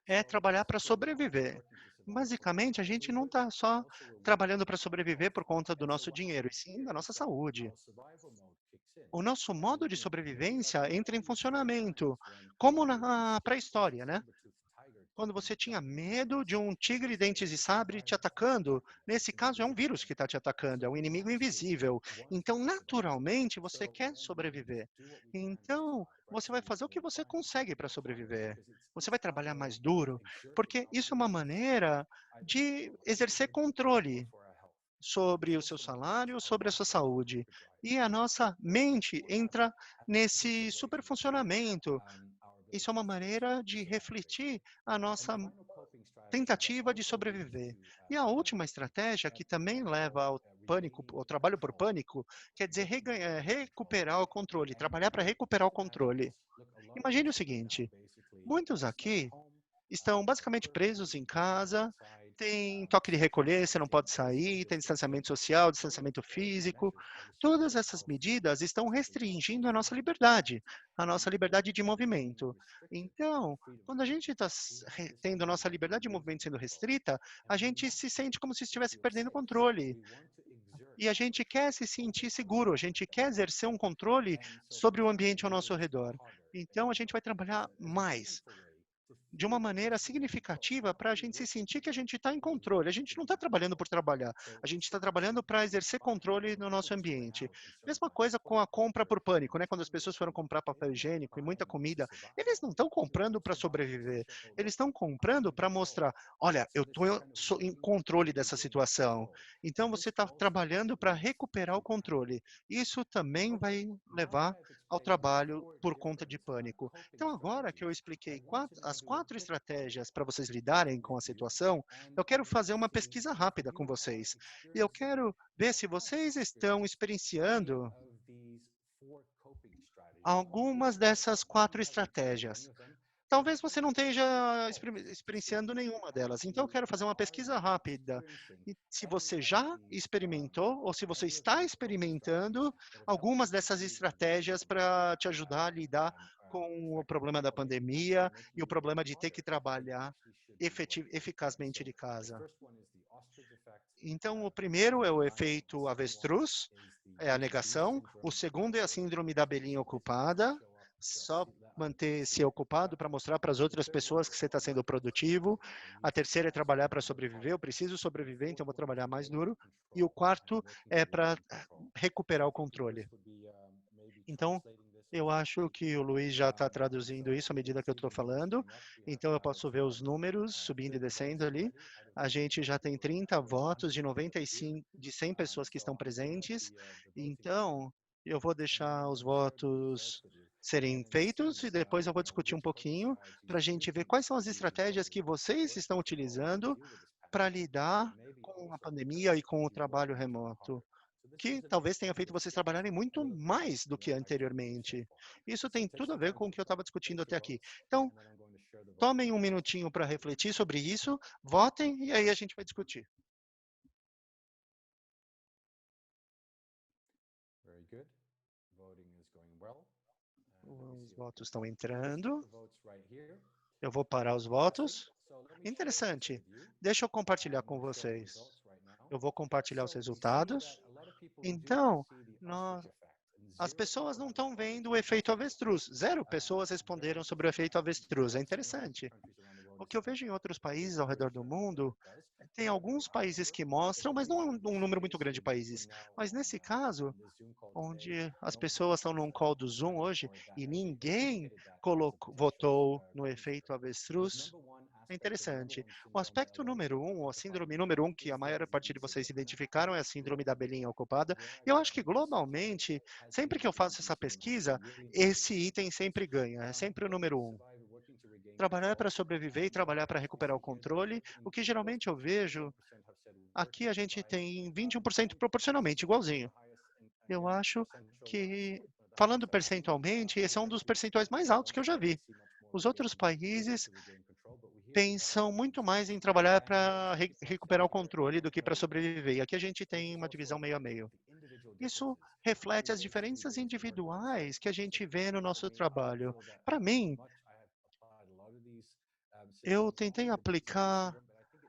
é trabalhar para sobreviver. Basicamente, a gente não está só trabalhando para sobreviver por conta do nosso dinheiro, e sim da nossa saúde. O nosso modo de sobrevivência entra em funcionamento, como na pré-história, né? Quando você tinha medo de um tigre dentes de sabre te atacando, nesse caso é um vírus que está te atacando, é um inimigo invisível. Então, naturalmente, você quer sobreviver. Então, você vai fazer o que você consegue para sobreviver. Você vai trabalhar mais duro, porque isso é uma maneira de exercer controle sobre o seu salário, sobre a sua saúde. E a nossa mente entra nesse superfuncionamento. Isso é uma maneira de refletir a nossa tentativa de sobreviver. E a última estratégia, que também leva ao pânico, ao trabalho por pânico, quer dizer recuperar o controle, trabalhar para recuperar o controle. Imagine o seguinte, muitos aqui estão basicamente presos em casa, tem toque de recolher, você não pode sair, tem distanciamento social, distanciamento físico. Todas essas medidas estão restringindo a nossa liberdade de movimento. Então, quando a gente está tendo a nossa liberdade de movimento sendo restrita, a gente se sente como se estivesse perdendo o controle. E a gente quer se sentir seguro, a gente quer exercer um controle sobre o ambiente ao nosso redor. Então, a gente vai trabalhar mais, de uma maneira significativa, para a gente se sentir que a gente está em controle. A gente não está trabalhando por trabalhar, a gente está trabalhando para exercer controle no nosso ambiente. Mesma coisa com a compra por pânico, né? Quando as pessoas foram comprar papel higiênico e muita comida, eles não estão comprando para sobreviver, eles estão comprando para mostrar, olha, eu estou em controle dessa situação. Então, você está trabalhando para recuperar o controle. Isso também vai levar ao trabalho por conta de pânico. Então, agora que eu expliquei as 4 estratégias para vocês lidarem com a situação, eu quero fazer uma pesquisa rápida com vocês. E eu quero ver se vocês estão experienciando algumas dessas 4 estratégias. Talvez você não esteja experienciando nenhuma delas. Então, eu quero fazer uma pesquisa rápida. E se você já experimentou ou se você está experimentando algumas dessas estratégias para te ajudar a lidar com o problema da pandemia e o problema de ter que trabalhar eficazmente de casa. Então, o primeiro é o efeito avestruz, é a negação. O segundo é a síndrome da abelhinha ocupada, só manter-se ocupado para mostrar para as outras pessoas que você está sendo produtivo. A terceira é trabalhar para sobreviver. Eu preciso sobreviver, então vou trabalhar mais duro. E o quarto é para recuperar o controle. Então, eu acho que o Luiz já está traduzindo isso à medida que eu estou falando. Então, eu posso ver os números subindo e descendo ali. A gente já tem 30 votos de 95, de 100 pessoas que estão presentes. Então, eu vou deixar os votos serem feitos e depois eu vou discutir um pouquinho para a gente ver quais são as estratégias que vocês estão utilizando para lidar com a pandemia e com o trabalho remoto. que talvez tenha feito vocês trabalharem muito mais do que anteriormente. Isso tem tudo a ver com o que eu estava discutindo até aqui. Então, tomem um minutinho para refletir sobre isso, votem e aí a gente vai discutir. Os votos estão entrando. Eu vou parar os votos. Interessante. Deixa eu compartilhar com vocês. Eu vou compartilhar os resultados. Então, as pessoas não estão vendo o efeito avestruz. 0 pessoas responderam sobre o efeito avestruz. É interessante. O que eu vejo em outros países ao redor do mundo, tem alguns países que mostram, mas não é um número muito grande de países. Mas nesse caso, onde as pessoas estão num call do Zoom hoje e ninguém votou no efeito avestruz, é interessante. O aspecto número 1, a síndrome número 1, que a maior parte de vocês identificaram, é a síndrome da abelhinha ocupada. E eu acho que globalmente, sempre que eu faço essa pesquisa, esse item sempre ganha, é sempre o número 1. Trabalhar para sobreviver e trabalhar para recuperar o controle, o que geralmente eu vejo, aqui a gente tem 21% proporcionalmente, igualzinho. Eu acho que, falando percentualmente, esse é um dos percentuais mais altos que eu já vi. Os outros países pensam muito mais em trabalhar para recuperar o controle do que para sobreviver. E aqui a gente tem uma divisão meio a meio. Isso reflete as diferenças individuais que a gente vê no nosso trabalho. Para mim, eu tentei aplicar,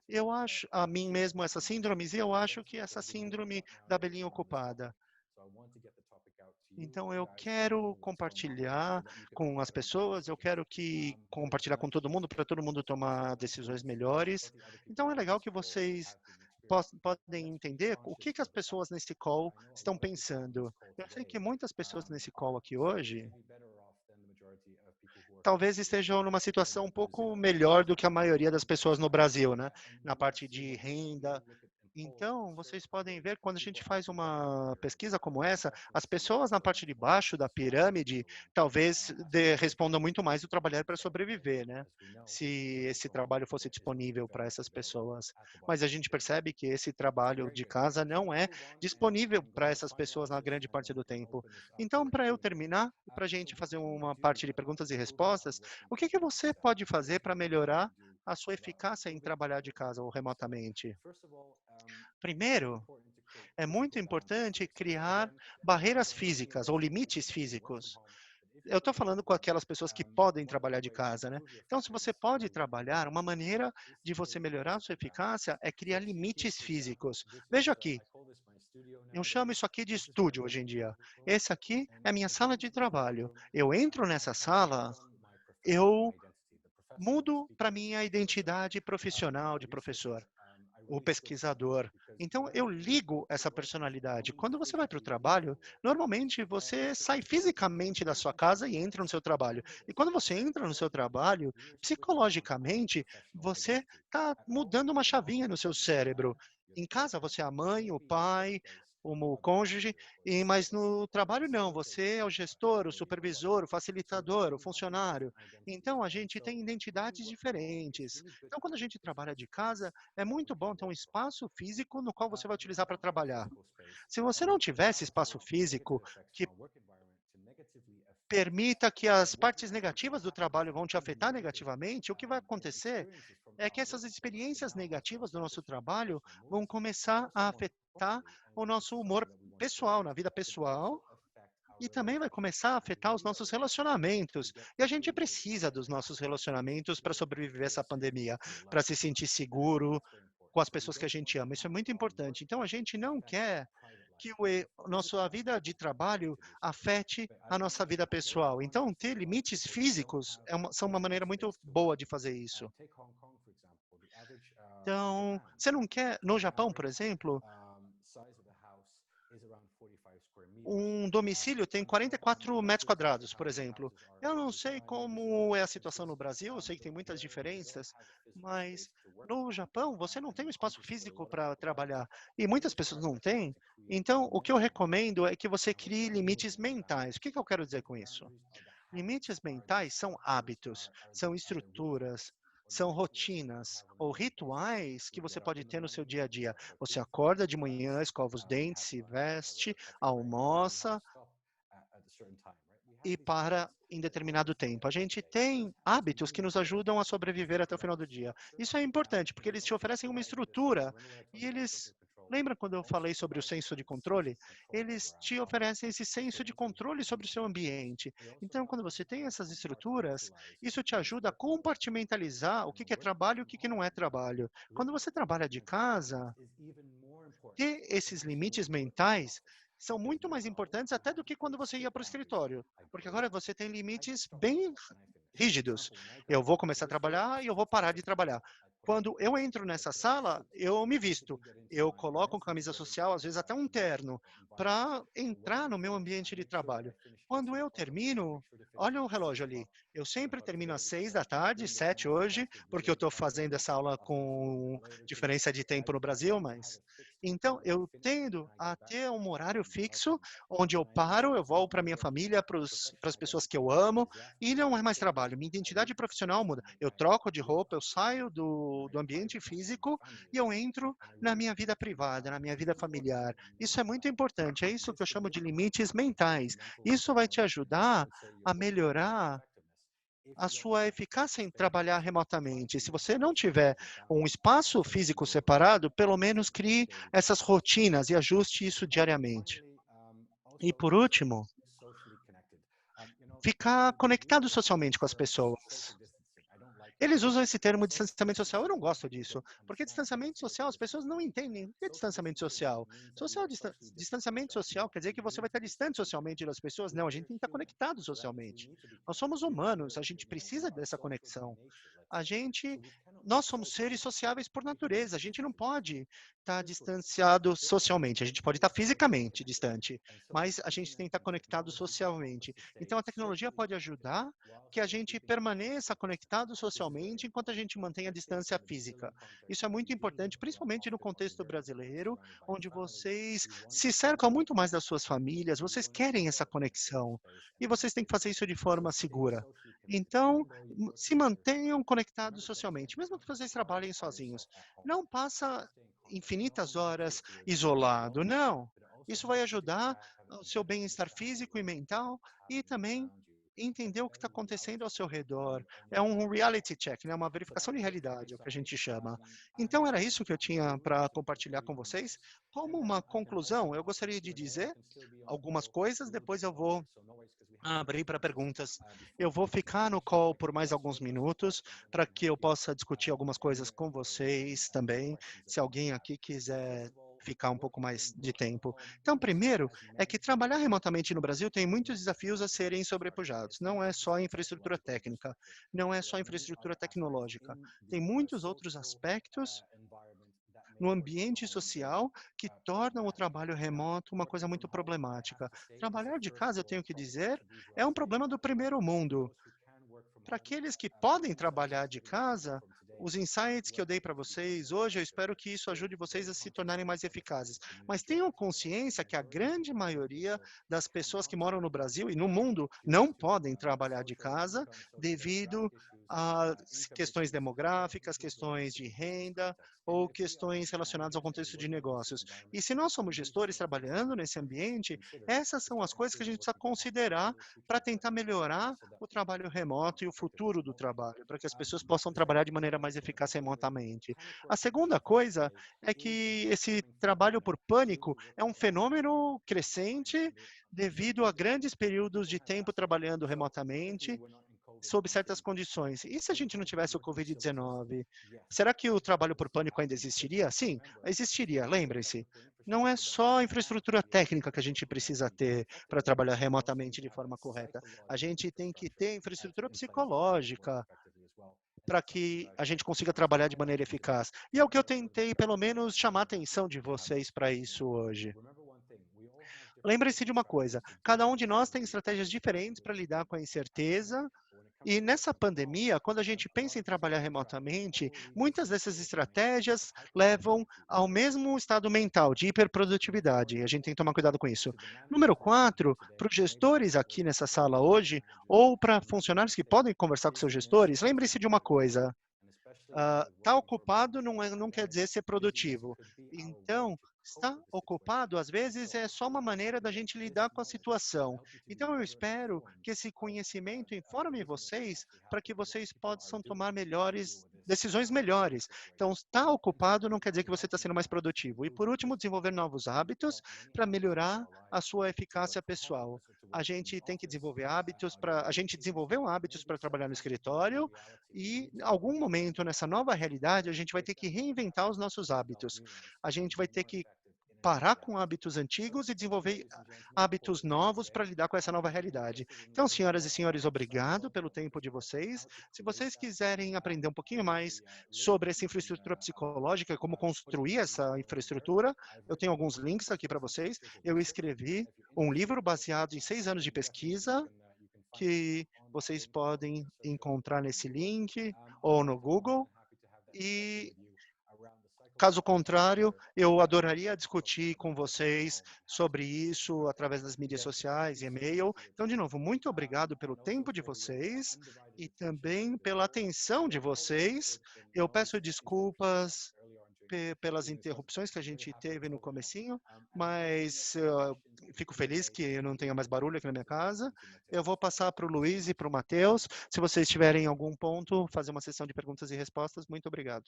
eu acho, a mim mesmo essas síndromes, e eu acho que essa síndrome da abelhinha ocupada. Então, eu quero compartilhar com as pessoas, eu quero compartilhar com todo mundo, para todo mundo tomar decisões melhores. Então, é legal que vocês podem entender o que as pessoas nesse call estão pensando. Eu sei que muitas pessoas nesse call aqui hoje talvez estejam numa situação um pouco melhor do que a maioria das pessoas no Brasil, né? Na parte de renda. Então, vocês podem ver, quando a gente faz uma pesquisa como essa, as pessoas na parte de baixo da pirâmide talvez respondam muito mais do trabalhar para sobreviver, né? Se esse trabalho fosse disponível para essas pessoas. Mas a gente percebe que esse trabalho de casa não é disponível para essas pessoas na grande parte do tempo. Então, para eu terminar, para a gente fazer uma parte de perguntas e respostas, o que você pode fazer para melhorar a sua eficácia em trabalhar de casa ou remotamente? Primeiro, é muito importante criar barreiras físicas ou limites físicos. Eu estou falando com aquelas pessoas que podem trabalhar de casa, né? Então, se você pode trabalhar, uma maneira de você melhorar a sua eficácia é criar limites físicos. Veja aqui, eu chamo isso aqui de estúdio hoje em dia. Esse aqui é a minha sala de trabalho. Eu entro nessa sala, eu mudo para minha identidade profissional de professor, o pesquisador. Então, eu ligo essa personalidade. Quando você vai para o trabalho, normalmente você sai fisicamente da sua casa e entra no seu trabalho. E quando você entra no seu trabalho, psicologicamente, você está mudando uma chavinha no seu cérebro. Em casa, você é a mãe, o pai, o cônjuge, mas no trabalho não, você é o gestor, o supervisor, o facilitador, o funcionário. Então, a gente tem identidades diferentes. Então, quando a gente trabalha de casa, é muito bom ter um espaço físico no qual você vai utilizar para trabalhar. Se você não tiver esse espaço físico que permita que as partes negativas do trabalho vão te afetar negativamente, o que vai acontecer é que essas experiências negativas do nosso trabalho vão começar a afetar o nosso humor pessoal, na vida pessoal, e também vai começar a afetar os nossos relacionamentos. E a gente precisa dos nossos relacionamentos para sobreviver a essa pandemia, para se sentir seguro com as pessoas que a gente ama. Isso é muito importante. Então, a gente não quer que a vida de trabalho afete a nossa vida pessoal. Então, ter limites físicos são uma maneira muito boa de fazer isso. Então, você não quer, no Japão, por exemplo, um domicílio tem 44 metros quadrados, por exemplo. Eu não sei como é a situação no Brasil, eu sei que tem muitas diferenças, mas no Japão você não tem um espaço físico para trabalhar e muitas pessoas não têm. Então, o que eu recomendo é que você crie limites mentais. O que eu quero dizer com isso? Limites mentais são hábitos, são estruturas, são rotinas ou rituais que você pode ter no seu dia a dia. Você acorda de manhã, escova os dentes, se veste, almoça e para em determinado tempo. A gente tem hábitos que nos ajudam a sobreviver até o final do dia. Isso é importante, porque eles te oferecem uma estrutura e eles. Lembra quando eu falei sobre o senso de controle? Eles te oferecem esse senso de controle sobre o seu ambiente. Então, quando você tem essas estruturas, isso te ajuda a compartimentalizar o que é trabalho e o que não é trabalho. Quando você trabalha de casa, ter esses limites mentais são muito mais importantes até do que quando você ia para o escritório, porque agora você tem limites bem rígidos. Eu vou começar a trabalhar e eu vou parar de trabalhar. Quando eu entro nessa sala, eu me visto. Eu coloco camisa social, às vezes até um terno, para entrar no meu ambiente de trabalho. Quando eu termino, olha o relógio ali. Eu sempre termino às 6 da tarde, 7 hoje, porque eu estou fazendo essa aula com diferença de tempo no Brasil, mas então, eu tendo a ter um horário fixo, onde eu paro, eu volto para minha família, para as pessoas que eu amo, e não é mais trabalho. Minha identidade profissional muda. Eu troco de roupa, eu saio do ambiente físico e eu entro na minha vida privada, na minha vida familiar. Isso é muito importante. É isso que eu chamo de limites mentais. Isso vai te ajudar a melhorar a sua eficácia em trabalhar remotamente. Se você não tiver um espaço físico separado, pelo menos crie essas rotinas e ajuste isso diariamente. E por último, ficar conectado socialmente com as pessoas. Eles usam esse termo distanciamento social. Eu não gosto disso, porque distanciamento social, as pessoas não entendem o que é distanciamento social. Distanciamento social quer dizer que você vai estar distante socialmente das pessoas? Não, a gente tem que estar conectado socialmente. Nós somos humanos, a gente precisa dessa conexão. Nós somos seres sociáveis por natureza, a gente não pode estar distanciado socialmente, a gente pode estar fisicamente distante, mas a gente tem que estar conectado socialmente. Então, a tecnologia pode ajudar que a gente permaneça conectado socialmente enquanto a gente mantém a distância física. Isso é muito importante, principalmente no contexto brasileiro, onde vocês se cercam muito mais das suas famílias, vocês querem essa conexão e vocês têm que fazer isso de forma segura. Então, se mantenham conectados socialmente, mesmo que vocês trabalhem sozinhos. Não passa infinitas horas isolado, não. Isso vai ajudar o seu bem-estar físico e mental e também entender o que está acontecendo ao seu redor. É um reality check, né? Uma verificação de realidade, é o que a gente chama. Então, era isso que eu tinha para compartilhar com vocês. Como uma conclusão, eu gostaria de dizer algumas coisas, depois eu vou abrir para perguntas. Eu vou ficar no call por mais alguns minutos para que eu possa discutir algumas coisas com vocês também, se alguém aqui quiser ficar um pouco mais de tempo. Então, primeiro, é que trabalhar remotamente no Brasil tem muitos desafios a serem sobrepujados. Não é só infraestrutura técnica, não é só infraestrutura tecnológica. Tem muitos outros aspectos no ambiente social que tornam o trabalho remoto uma coisa muito problemática. Trabalhar de casa, eu tenho que dizer, é um problema do primeiro mundo. Para aqueles que podem trabalhar de casa, os insights que eu dei para vocês hoje, eu espero que isso ajude vocês a se tornarem mais eficazes. Mas tenham consciência que a grande maioria das pessoas que moram no Brasil e no mundo não podem trabalhar de casa devido a questões demográficas, questões de renda ou questões relacionadas ao contexto de negócios. E se nós somos gestores trabalhando nesse ambiente, essas são as coisas que a gente precisa considerar para tentar melhorar o trabalho remoto e o futuro do trabalho, para que as pessoas possam trabalhar de maneira mais eficaz remotamente. A segunda coisa é que esse trabalho por pânico é um fenômeno crescente devido a grandes períodos de tempo trabalhando remotamente, sob certas condições. E se a gente não tivesse o Covid-19, será que o trabalho por pânico ainda existiria? Sim, existiria, lembrem-se. Não é só a infraestrutura técnica que a gente precisa ter para trabalhar remotamente de forma correta. A gente tem que ter infraestrutura psicológica para que a gente consiga trabalhar de maneira eficaz. E é o que eu tentei, pelo menos, chamar a atenção de vocês para isso hoje. Lembre-se de uma coisa, cada um de nós tem estratégias diferentes para lidar com a incerteza, e nessa pandemia, quando a gente pensa em trabalhar remotamente, muitas dessas estratégias levam ao mesmo estado mental de hiperprodutividade. A gente tem que tomar cuidado com isso. Número 4, para os gestores aqui nessa sala hoje, ou para funcionários que podem conversar com seus gestores, lembre-se de uma coisa. Estar ocupado não quer dizer ser produtivo. Então, estar ocupado, às vezes, é só uma maneira da gente lidar com a situação. Então, eu espero que esse conhecimento informe vocês para que vocês possam tomar decisões melhores. Então, estar ocupado não quer dizer que você está sendo mais produtivo. E, por último, desenvolver novos hábitos para melhorar a sua eficácia pessoal. A gente tem que desenvolver hábitos a gente desenvolveu hábitos para trabalhar no escritório e, em algum momento, nessa nova realidade, a gente vai ter que reinventar os nossos hábitos. A gente vai ter que parar com hábitos antigos e desenvolver hábitos novos para lidar com essa nova realidade. Então, senhoras e senhores, obrigado pelo tempo de vocês. Se vocês quiserem aprender um pouquinho mais sobre essa infraestrutura psicológica, como construir essa infraestrutura, eu tenho alguns links aqui para vocês. Eu escrevi um livro baseado em 6 anos de pesquisa, que vocês podem encontrar nesse link ou no Google. E, caso contrário, eu adoraria discutir com vocês sobre isso através das mídias sociais e e-mail. Então, de novo, muito obrigado pelo tempo de vocês e também pela atenção de vocês. Eu peço desculpas pelas interrupções que a gente teve no comecinho, mas fico feliz que não tenha mais barulho aqui na minha casa. Eu vou passar para o Luiz e para o Matheus. Se vocês tiverem algum ponto, fazer uma sessão de perguntas e respostas. Muito obrigado.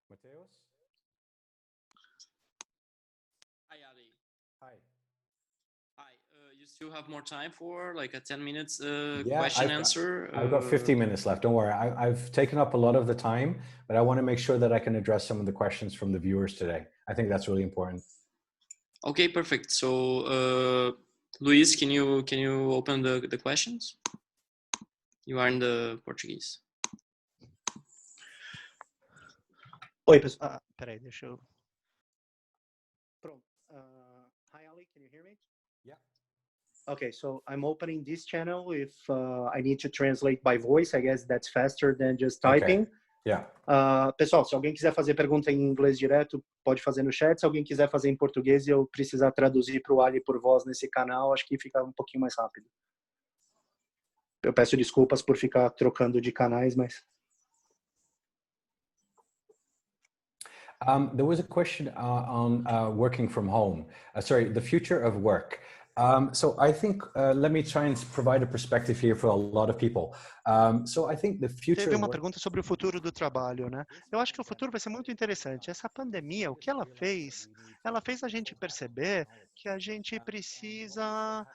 Mateus? Hi, Ali. Hi. Hi. You still have more time for like a 10 minutes Yeah, question answer? I've got 15 minutes left. Don't worry. I've taken up a lot of the time, but I want to make sure that I can address some of the questions from the viewers today. I think that's really important. Okay, perfect. So, Luis, can you open the questions? You are in the Portuguese. Oi, pessoal. Peraí, deixa eu... Pronto. Hi, Ali, can you hear me? Yeah. Okay, so I'm opening this channel. If I need to translate by voice, I guess that's faster than just typing. Okay. Yeah. Pessoal, se alguém quiser fazer pergunta em inglês direto, pode fazer no chat. Se alguém quiser fazer em português e eu precisar traduzir para o Ali por voz nesse canal, acho que fica um pouquinho mais rápido. Eu peço desculpas por ficar trocando de canais, mas... There was a question on working from home. Sorry, the future of work. So I think, let me try and provide a perspective here for a lot of people. So I think the future... Teve uma pergunta sobre o futuro do trabalho, né? Eu acho que o futuro vai ser muito interessante. Essa pandemia, o que ela fez? Ela fez a gente perceber que a gente precisa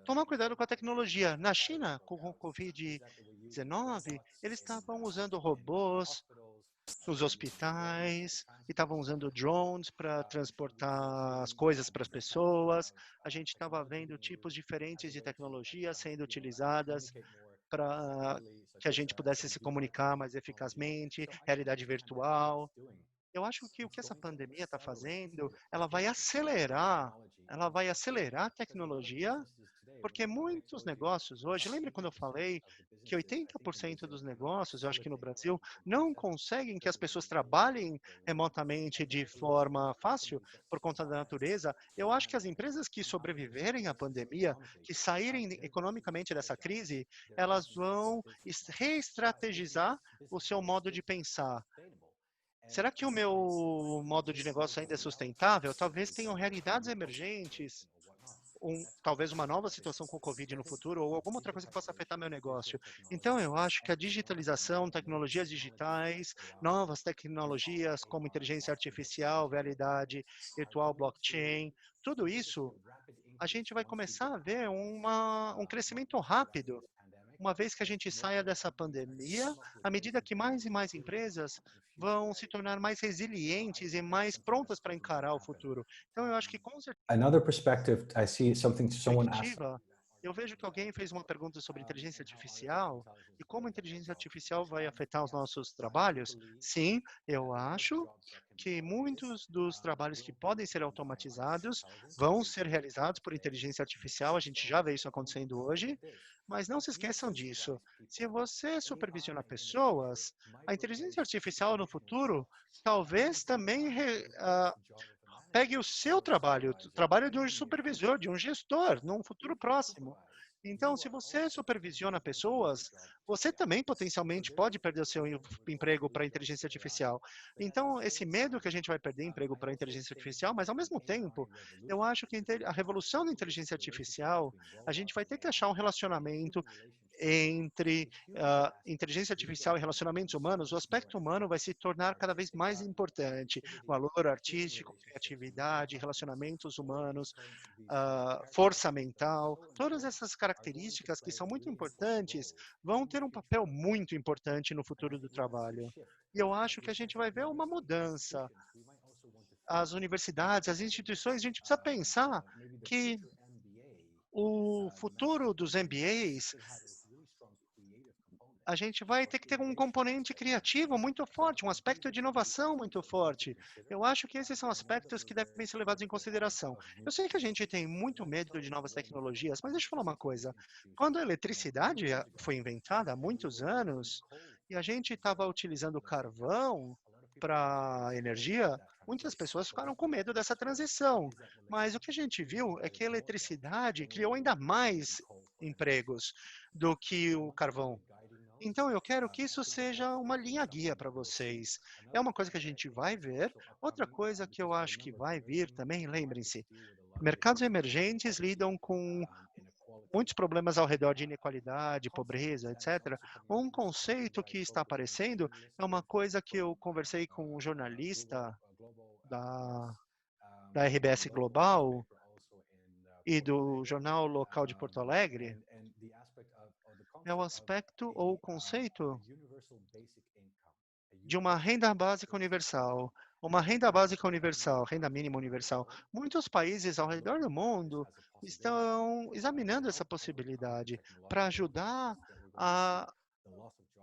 tomar cuidado com a tecnologia. Na China, com o Covid-19, eles estavam usando robôs nos hospitais, e estavam usando drones para transportar as coisas para as pessoas. A gente estava vendo tipos diferentes de tecnologias sendo utilizadas para que a gente pudesse se comunicar mais eficazmente, realidade virtual. Eu acho que o que essa pandemia está fazendo, ela vai acelerar a tecnologia, porque muitos negócios hoje, lembre quando eu falei que 80% dos negócios, eu acho que no Brasil, não conseguem que as pessoas trabalhem remotamente de forma fácil por conta da natureza. Eu acho que as empresas que sobreviverem à pandemia, que saírem economicamente dessa crise, elas vão reestrategizar o seu modo de pensar. Será que o meu modo de negócio ainda é sustentável? Talvez tenham realidades emergentes, talvez uma nova situação com o Covid no futuro ou alguma outra coisa que possa afetar meu negócio. Então, eu acho que a digitalização, tecnologias digitais, novas tecnologias como inteligência artificial, realidade virtual, blockchain, tudo isso, a gente vai começar a ver um crescimento rápido. Uma vez que a gente saia dessa pandemia, à medida que mais e mais empresas vão se tornar mais resilientes e mais prontas para encarar o futuro. Então, eu acho que com certeza... Another perspective, I see something someone asked. Eu vejo que alguém fez uma pergunta sobre inteligência artificial e como a inteligência artificial vai afetar os nossos trabalhos. Sim, eu acho que muitos dos trabalhos que podem ser automatizados vão ser realizados por inteligência artificial. A gente já vê isso acontecendo hoje. Mas não se esqueçam disso. Se você supervisiona pessoas, a inteligência artificial no futuro talvez também pegue o seu trabalho, o trabalho de um supervisor, de um gestor, num futuro próximo. Então, se você supervisiona pessoas, você também potencialmente pode perder o seu emprego para a inteligência artificial. Então, esse medo que a gente vai perder emprego para a inteligência artificial, mas ao mesmo tempo, eu acho que a revolução da inteligência artificial, a gente vai ter que achar um relacionamento entre inteligência artificial e relacionamentos humanos. O aspecto humano vai se tornar cada vez mais importante. Valor artístico, criatividade, relacionamentos humanos, força mental, todas essas características que são muito importantes vão ter um papel muito importante no futuro do trabalho. E eu acho que a gente vai ver uma mudança. As universidades, as instituições, a gente precisa pensar que o futuro dos MBAs, a gente vai ter que ter um componente criativo muito forte, um aspecto de inovação muito forte. Eu acho que esses são aspectos que devem ser levados em consideração. Eu sei que a gente tem muito medo de novas tecnologias, mas deixa eu falar uma coisa. Quando a eletricidade foi inventada há muitos anos, e a gente estava utilizando carvão para energia, muitas pessoas ficaram com medo dessa transição. Mas o que a gente viu é que a eletricidade criou ainda mais empregos do que o carvão. Então, eu quero que isso seja uma linha guia para vocês. É uma coisa que a gente vai ver. Outra coisa que eu acho que vai vir também, lembrem-se, mercados emergentes lidam com muitos problemas ao redor de inequalidade, pobreza, etc. Um conceito que está aparecendo é uma coisa que eu conversei com um jornalista da RBS Global e do jornal local de Porto Alegre, é o aspecto ou o conceito de uma renda básica universal. Uma renda básica universal, renda mínima universal. Muitos países ao redor do mundo estão examinando essa possibilidade para ajudar a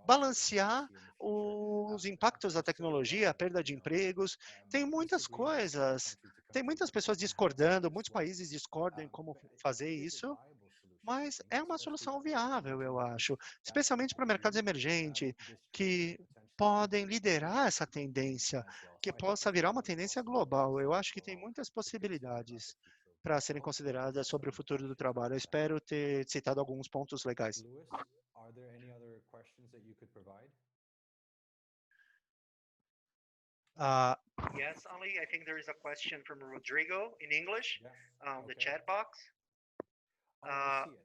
balancear os impactos da tecnologia, a perda de empregos. Tem muitas coisas, tem muitas pessoas discordando, muitos países discordam em como fazer isso, mas é uma solução viável, eu acho, especialmente para mercados emergentes, que podem liderar essa tendência, que possa virar uma tendência global. Eu acho que tem muitas possibilidades para serem consideradas sobre o futuro do trabalho. Eu espero ter citado alguns pontos legais. Yes, only I think there is a question from Rodrigo in English on the chat box.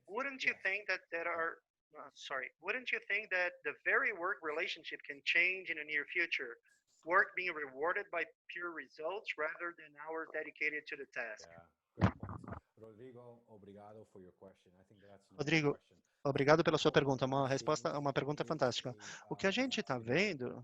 Wouldn't you think that wouldn't you think that the very work relationship can change in the near future? Work being rewarded by pure results rather than hours dedicated to the task. Rodrigo, obrigado pela sua pergunta. Uma pergunta fantástica. O que a gente está vendo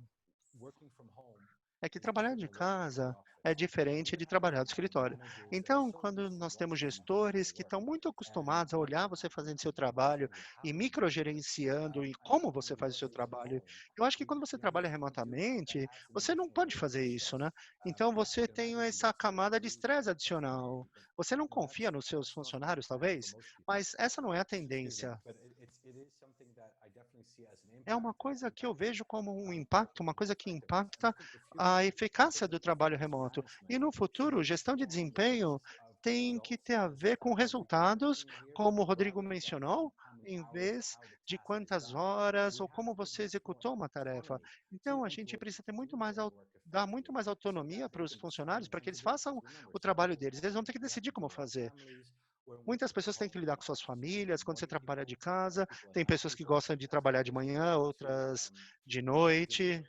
é que trabalhar de casa é diferente de trabalhar do escritório. Então, quando nós temos gestores que estão muito acostumados a olhar você fazendo seu trabalho e microgerenciando e como você faz o seu trabalho, eu acho que quando você trabalha remotamente, você não pode fazer isso, né? Então, você tem essa camada de estresse adicional. Você não confia nos seus funcionários, talvez, mas essa não é a tendência. É uma coisa que eu vejo como um impacto, uma coisa que impacta a eficácia do trabalho remoto. E no futuro, gestão de desempenho tem que ter a ver com resultados, como o Rodrigo mencionou, em vez de quantas horas ou como você executou uma tarefa. Então, a gente precisa ter dar muito mais autonomia para os funcionários, para que eles façam o trabalho deles. Eles vão ter que decidir como fazer. Muitas pessoas têm que lidar com suas famílias, quando você trabalha de casa, tem pessoas que gostam de trabalhar de manhã, outras de noite.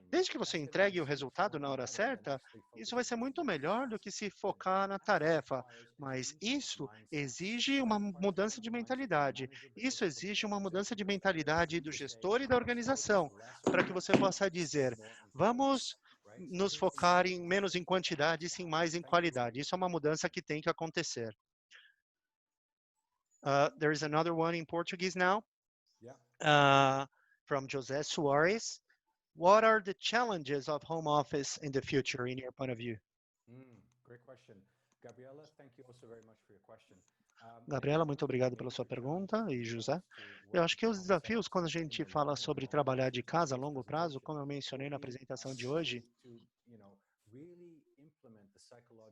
Desde que você entregue o resultado na hora certa, isso vai ser muito melhor do que se focar na tarefa. Mas isso exige uma mudança de mentalidade. Isso exige uma mudança de mentalidade do gestor e da organização, para que você possa dizer, vamos nos focar menos em quantidade e sim mais em qualidade. Isso é uma mudança que tem que acontecer. There is another one in Portuguese now, from José Soares. What are the challenges of home office in the future, in your point of view? Great question. Gabriela, thank you also very much for your question. Gabriela, muito obrigado pela sua pergunta. E José, eu acho que os desafios quando a gente fala sobre trabalhar de casa a longo prazo, como eu mencionei na apresentação de hoje,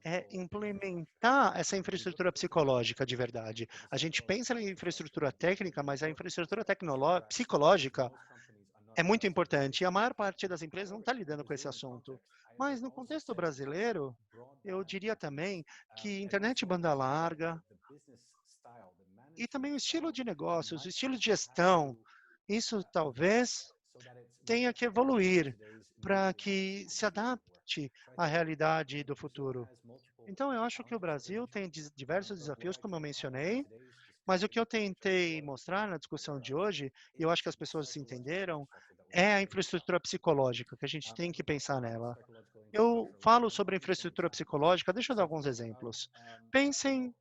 é implementar essa infraestrutura psicológica de verdade. A gente pensa na infraestrutura técnica, mas a infraestrutura psicológica é muito importante. E a maior parte das empresas não está lidando com esse assunto. Mas no contexto brasileiro, eu diria também que internet banda larga e também o estilo de negócios, o estilo de gestão, isso talvez tenha que evoluir para que se adapte à realidade do futuro. Então, eu acho que o Brasil tem diversos desafios, como eu mencionei, mas o que eu tentei mostrar na discussão de hoje, e eu acho que as pessoas se entenderam, é a infraestrutura psicológica, que a gente tem que pensar nela. Eu falo sobre infraestrutura psicológica, deixa eu dar alguns exemplos. Pensem,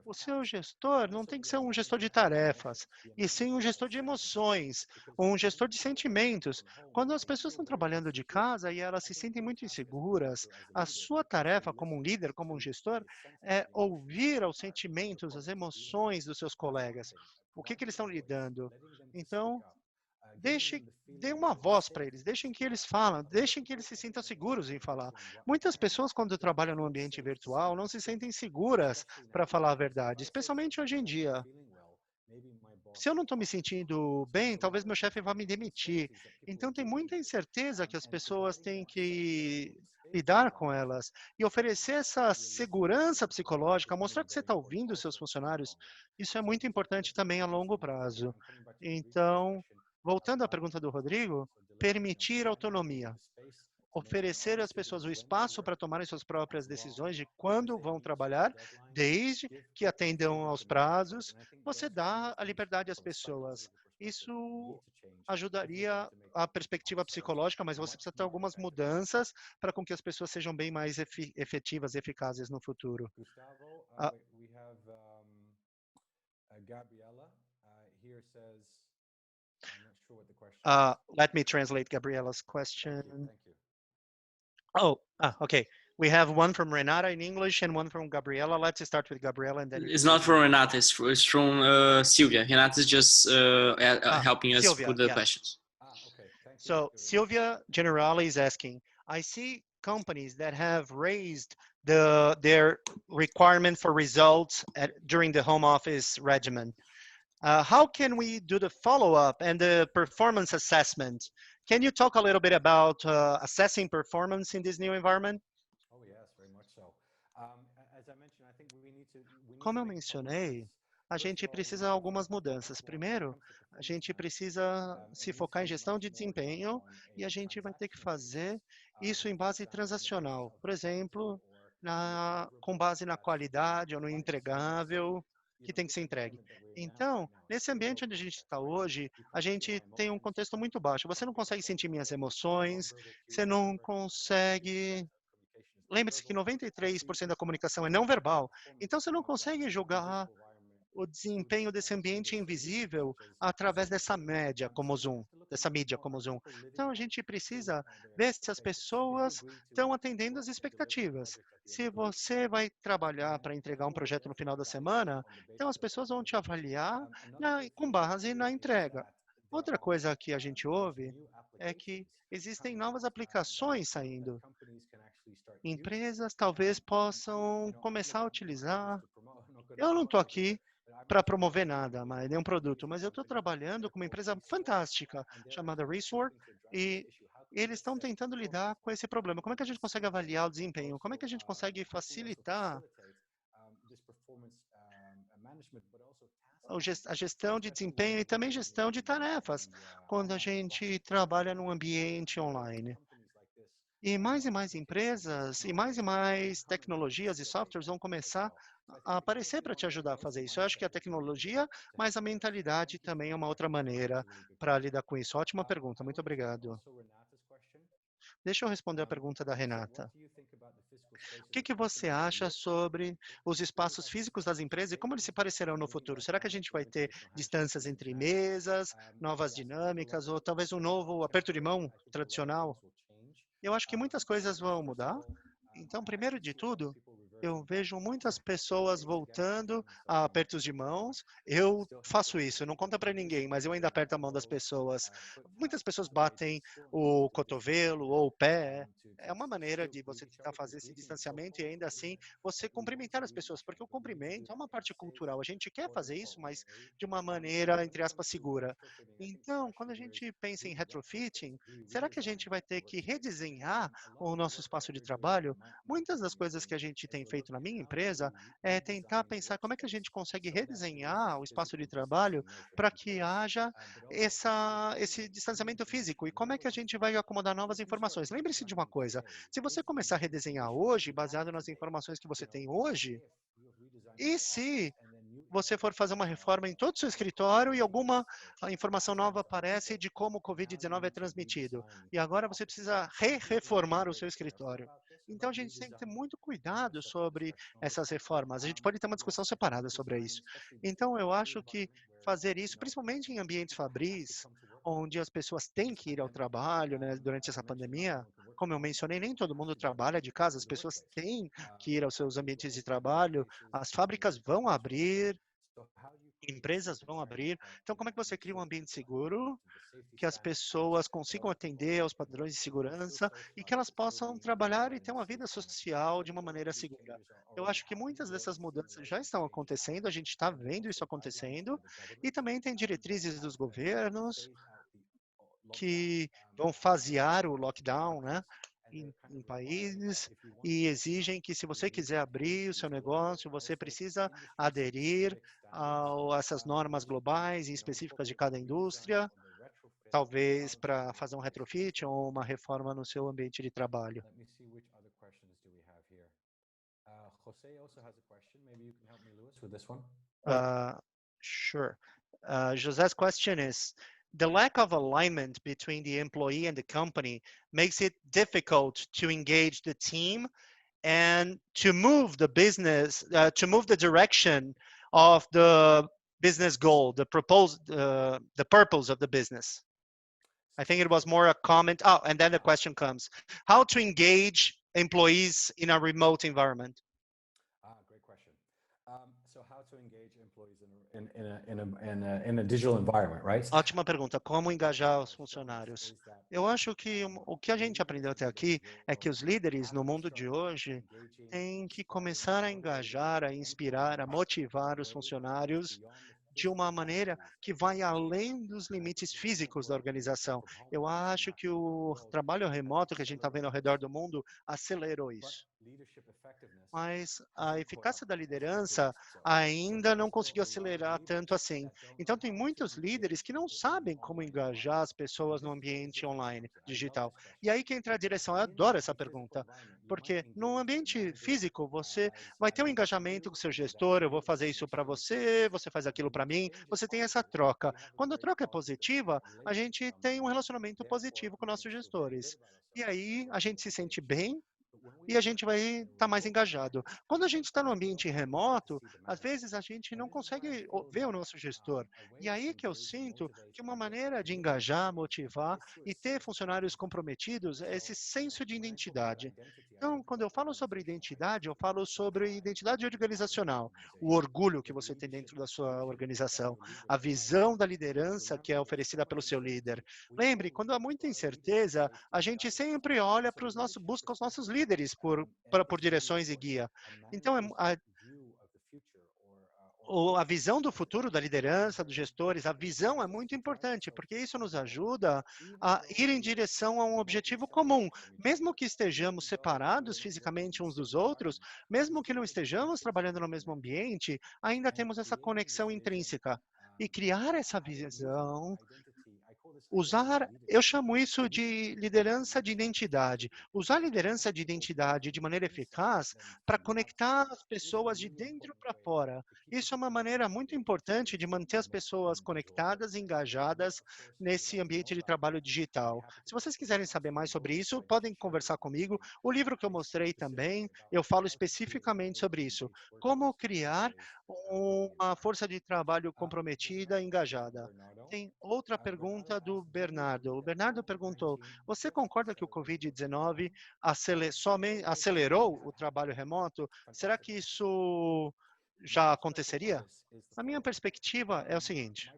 o seu gestor não tem que ser um gestor de tarefas, e sim um gestor de emoções, ou um gestor de sentimentos. Quando as pessoas estão trabalhando de casa e elas se sentem muito inseguras, a sua tarefa como um líder, como um gestor, é ouvir os sentimentos, as emoções dos seus colegas. O que eles estão lidando? Então, dê uma voz para eles, deixem que eles falem, deixem que eles se sintam seguros em falar. Muitas pessoas, quando trabalham no ambiente virtual, não se sentem seguras para falar a verdade, especialmente hoje em dia. Se eu não estou me sentindo bem, talvez meu chefe vá me demitir. Então, tem muita incerteza que as pessoas têm que lidar com elas e oferecer essa segurança psicológica, mostrar que você está ouvindo os seus funcionários, isso é muito importante também a longo prazo. Então, voltando à pergunta do Rodrigo, permitir autonomia. Oferecer às pessoas o espaço para tomarem suas próprias decisões de quando vão trabalhar, desde que atendam aos prazos. Você dá a liberdade às pessoas. Isso ajudaria a perspectiva psicológica, mas você precisa ter algumas mudanças para com que as pessoas sejam bem mais efetivas e eficazes no futuro. Uh, Gabriela here says, I'm not sure what the question is. Let me translate Gabriela's question. Thank you. Okay. We have one from Renata in English and one from Gabriela. Let's start with Gabriela and then it's not from Renata, it's from Sylvia. Renata is just helping us Sylvia, with the yeah. questions. Okay, thank you. So Sylvia Generali is asking, I see companies that have raised their requirement for results during the home office regimen. How can we do the follow-up and the performance assessment? Can you talk a little bit about assessing performance in this new environment? Oh yes, very much so. As I mentioned, I think we need to Como eu mencionei, a gente precisa de algumas mudanças. Primeiro, a gente precisa se focar em gestão de desempenho e a gente vai ter que fazer isso em base transacional. Por exemplo, com base na qualidade ou no entregável que tem que ser entregue. Então, nesse ambiente onde a gente está hoje, a gente tem um contexto muito baixo. Você não consegue sentir minhas emoções, você não consegue... Lembre-se que 93% da comunicação é não verbal. Então, você não consegue julgar o desempenho desse ambiente invisível através dessa média como Zoom, dessa mídia como Zoom. Então, a gente precisa ver se as pessoas estão atendendo às expectativas. Se você vai trabalhar para entregar um projeto no final da semana, então as pessoas vão te avaliar com base na entrega. Outra coisa que a gente ouve é que existem novas aplicações saindo. Empresas talvez possam começar a utilizar. Eu não estou aqui para promover nada, nenhum produto, mas eu estou trabalhando com uma empresa fantástica chamada Resource e eles estão tentando lidar com esse problema. Como é que a gente consegue avaliar o desempenho? Como é que a gente consegue facilitar a gestão de desempenho e também gestão de tarefas quando a gente trabalha num ambiente online? E mais empresas e mais tecnologias e softwares vão começar a aparecer para te ajudar a fazer isso. Eu acho que a tecnologia, mas a mentalidade também é uma outra maneira para lidar com isso. Ótima pergunta, muito obrigado. Deixa eu responder a pergunta da Renata. O que você acha sobre os espaços físicos das empresas e como eles se parecerão no futuro? Será que a gente vai ter distâncias entre mesas, novas dinâmicas ou talvez um novo aperto de mão tradicional? Eu acho que muitas coisas vão mudar. Então, primeiro de tudo, eu vejo muitas pessoas voltando a apertos de mãos. Eu faço isso, não conta para ninguém, mas eu ainda aperto a mão das pessoas. Muitas pessoas batem o cotovelo ou o pé. É uma maneira de você tentar fazer esse distanciamento e ainda assim você cumprimentar as pessoas, porque o cumprimento é uma parte cultural. A gente quer fazer isso, mas de uma maneira, entre aspas, segura. Então, quando a gente pensa em retrofitting, será que a gente vai ter que redesenhar o nosso espaço de trabalho? Muitas das coisas que a gente tem feito na minha empresa é tentar pensar como é que a gente consegue redesenhar o espaço de trabalho para que haja esse distanciamento físico e como é que a gente vai acomodar novas informações. Lembre-se de uma coisa, se você começar a redesenhar hoje, baseado nas informações que você tem hoje, e se você for fazer uma reforma em todo o seu escritório e alguma informação nova aparece de como o Covid-19 é transmitido. E agora você precisa reformar o seu escritório. Então, a gente tem que ter muito cuidado sobre essas reformas. A gente pode ter uma discussão separada sobre isso. Então, eu acho que fazer isso, principalmente em ambientes fabris, onde as pessoas têm que ir ao trabalho, né, durante essa pandemia, como eu mencionei, nem todo mundo trabalha de casa, as pessoas têm que ir aos seus ambientes de trabalho, as fábricas vão abrir, empresas vão abrir. Então, como é que você cria um ambiente seguro, que as pessoas consigam atender aos padrões de segurança e que elas possam trabalhar e ter uma vida social de uma maneira segura? Eu acho que muitas dessas mudanças já estão acontecendo, a gente está vendo isso acontecendo, e também tem diretrizes dos governos que vão fasear o lockdown, né? Em países e exigem que, se você quiser abrir o seu negócio, você precisa aderir a essas normas globais e específicas de cada indústria, talvez para fazer um retrofit ou uma reforma no seu ambiente de trabalho. Let me see which other questions do we have here. Jose also has a question. Maybe you can help me, Lewis, with this one. Sure. José's question is, the lack of alignment between the employee and the company makes it difficult to engage the team and to move the business, to move the direction of the business goal, the purpose of the business. I think it was more a comment. Oh, and then the question comes, how to engage employees in a remote environment? Great question. So how to engage employees in a digital environment, right? Ótima pergunta. Como engajar os funcionários? Eu acho que o que a gente aprendeu até aqui é que os líderes no mundo de hoje têm que começar a engajar, a inspirar, a motivar os funcionários de uma maneira que vai além dos limites físicos da organização. Eu acho que o trabalho remoto que a gente está vendo ao redor do mundo acelerou isso. Mas a eficácia da liderança ainda não conseguiu acelerar tanto assim. Então, tem muitos líderes que não sabem como engajar as pessoas no ambiente online, digital. E aí que entra a direção. Eu adoro essa pergunta, porque no ambiente físico, você vai ter um engajamento com o seu gestor, eu vou fazer isso para você, você faz aquilo para mim, você tem essa troca. Quando a troca é positiva, a gente tem um relacionamento positivo com nossos gestores. E aí, a gente se sente bem, e a gente vai estar mais engajado. Quando a gente está no ambiente remoto, às vezes a gente não consegue ver o nosso gestor. E aí que eu sinto que uma maneira de engajar, motivar e ter funcionários comprometidos é esse senso de identidade. Então, quando eu falo sobre identidade, eu falo sobre identidade organizacional, o orgulho que você tem dentro da sua organização, a visão da liderança que é oferecida pelo seu líder. Lembre, quando há muita incerteza, a gente sempre olha para os nossos, busca os nossos líderes por direções e guia. Então, a visão do futuro da liderança, dos gestores, a visão é muito importante, porque isso nos ajuda a ir em direção a um objetivo comum. Mesmo que estejamos separados fisicamente uns dos outros, mesmo que não estejamos trabalhando no mesmo ambiente, ainda temos essa conexão intrínseca. E criar essa visão, eu chamo isso de liderança de identidade. Usar a liderança de identidade de maneira eficaz para conectar as pessoas de dentro para fora. Isso é uma maneira muito importante de manter as pessoas conectadas e engajadas nesse ambiente de trabalho digital. Se vocês quiserem saber mais sobre isso, podem conversar comigo. O livro que eu mostrei também, eu falo especificamente sobre isso. Como criar uma força de trabalho comprometida e engajada. Tem outra pergunta do Bernardo. O Bernardo perguntou, você concorda que o Covid-19 acelerou o trabalho remoto? Será que isso já aconteceria? A minha perspectiva é o seguinte.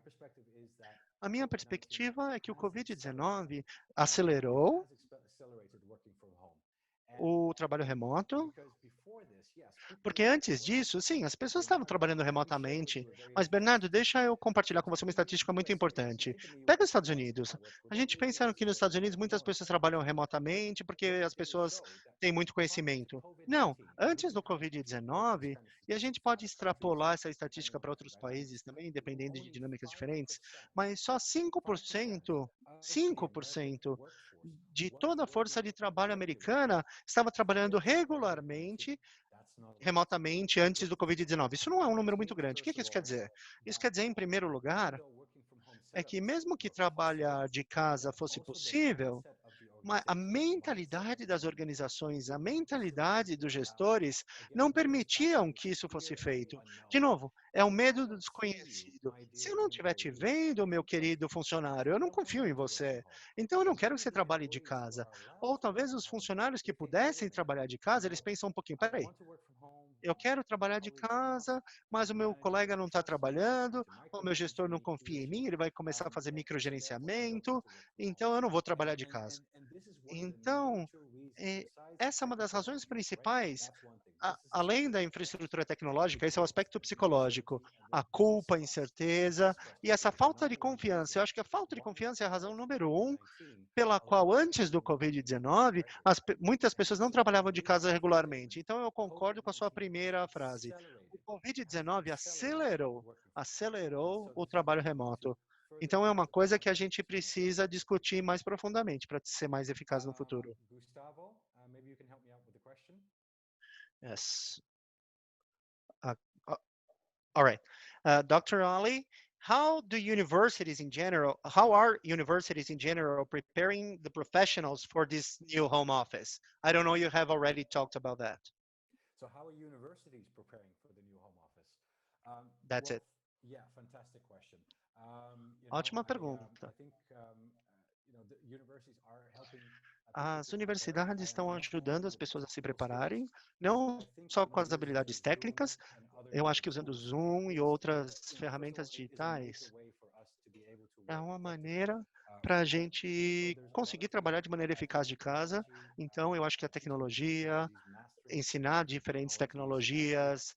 A minha perspectiva é que o Covid-19 acelerou o trabalho remoto, porque antes disso, sim, as pessoas estavam trabalhando remotamente, mas, Bernardo, deixa eu compartilhar com você uma estatística muito importante. Pega os Estados Unidos. A gente pensa que nos Estados Unidos muitas pessoas trabalham remotamente porque as pessoas têm muito conhecimento. Não, antes do Covid-19, e a gente pode extrapolar essa estatística para outros países também, dependendo de dinâmicas diferentes, mas só 5% de toda a força de trabalho americana estava trabalhando regularmente, remotamente, antes do Covid-19. Isso não é um número muito grande. O que isso quer dizer? Isso quer dizer, em primeiro lugar, é que mesmo que trabalhar de casa fosse possível, a mentalidade das organizações, a mentalidade dos gestores não permitiam que isso fosse feito. De novo, é o medo do desconhecido. Se eu não estiver te vendo, meu querido funcionário, eu não confio em você. Então, eu não quero que você trabalhe de casa. Ou talvez os funcionários que pudessem trabalhar de casa, eles pensam um pouquinho, peraí, eu quero trabalhar de casa, mas o meu colega não está trabalhando, o meu gestor não confia em mim, ele vai começar a fazer microgerenciamento, então eu não vou trabalhar de casa. Então, essa é uma das razões principais, além da infraestrutura tecnológica, esse é o aspecto psicológico, a culpa, a incerteza e essa falta de confiança. Eu acho que a falta de confiança é a razão número 1 pela qual, antes do Covid-19, muitas pessoas não trabalhavam de casa regularmente. Então, eu concordo com a sua primeira frase. O Covid-19 acelerou o trabalho remoto. Então, é uma coisa que a gente precisa discutir mais profundamente para ser mais eficaz no futuro. Gustavo, maybe you can help me out with the question. Yes. All right. Dr. Ali, how are universities in general preparing the professionals for this new home office? I don't know, you have already talked about that. So how are universities preparing for the new home office? That's it. Yeah, fantastic question. Ótima pergunta. I think the universities are helping. As universidades estão ajudando as pessoas a se prepararem, não só com as habilidades técnicas, eu acho que usando Zoom e outras ferramentas digitais, é uma maneira para a gente conseguir trabalhar de maneira eficaz de casa. Então, eu acho que a tecnologia, ensinar diferentes tecnologias,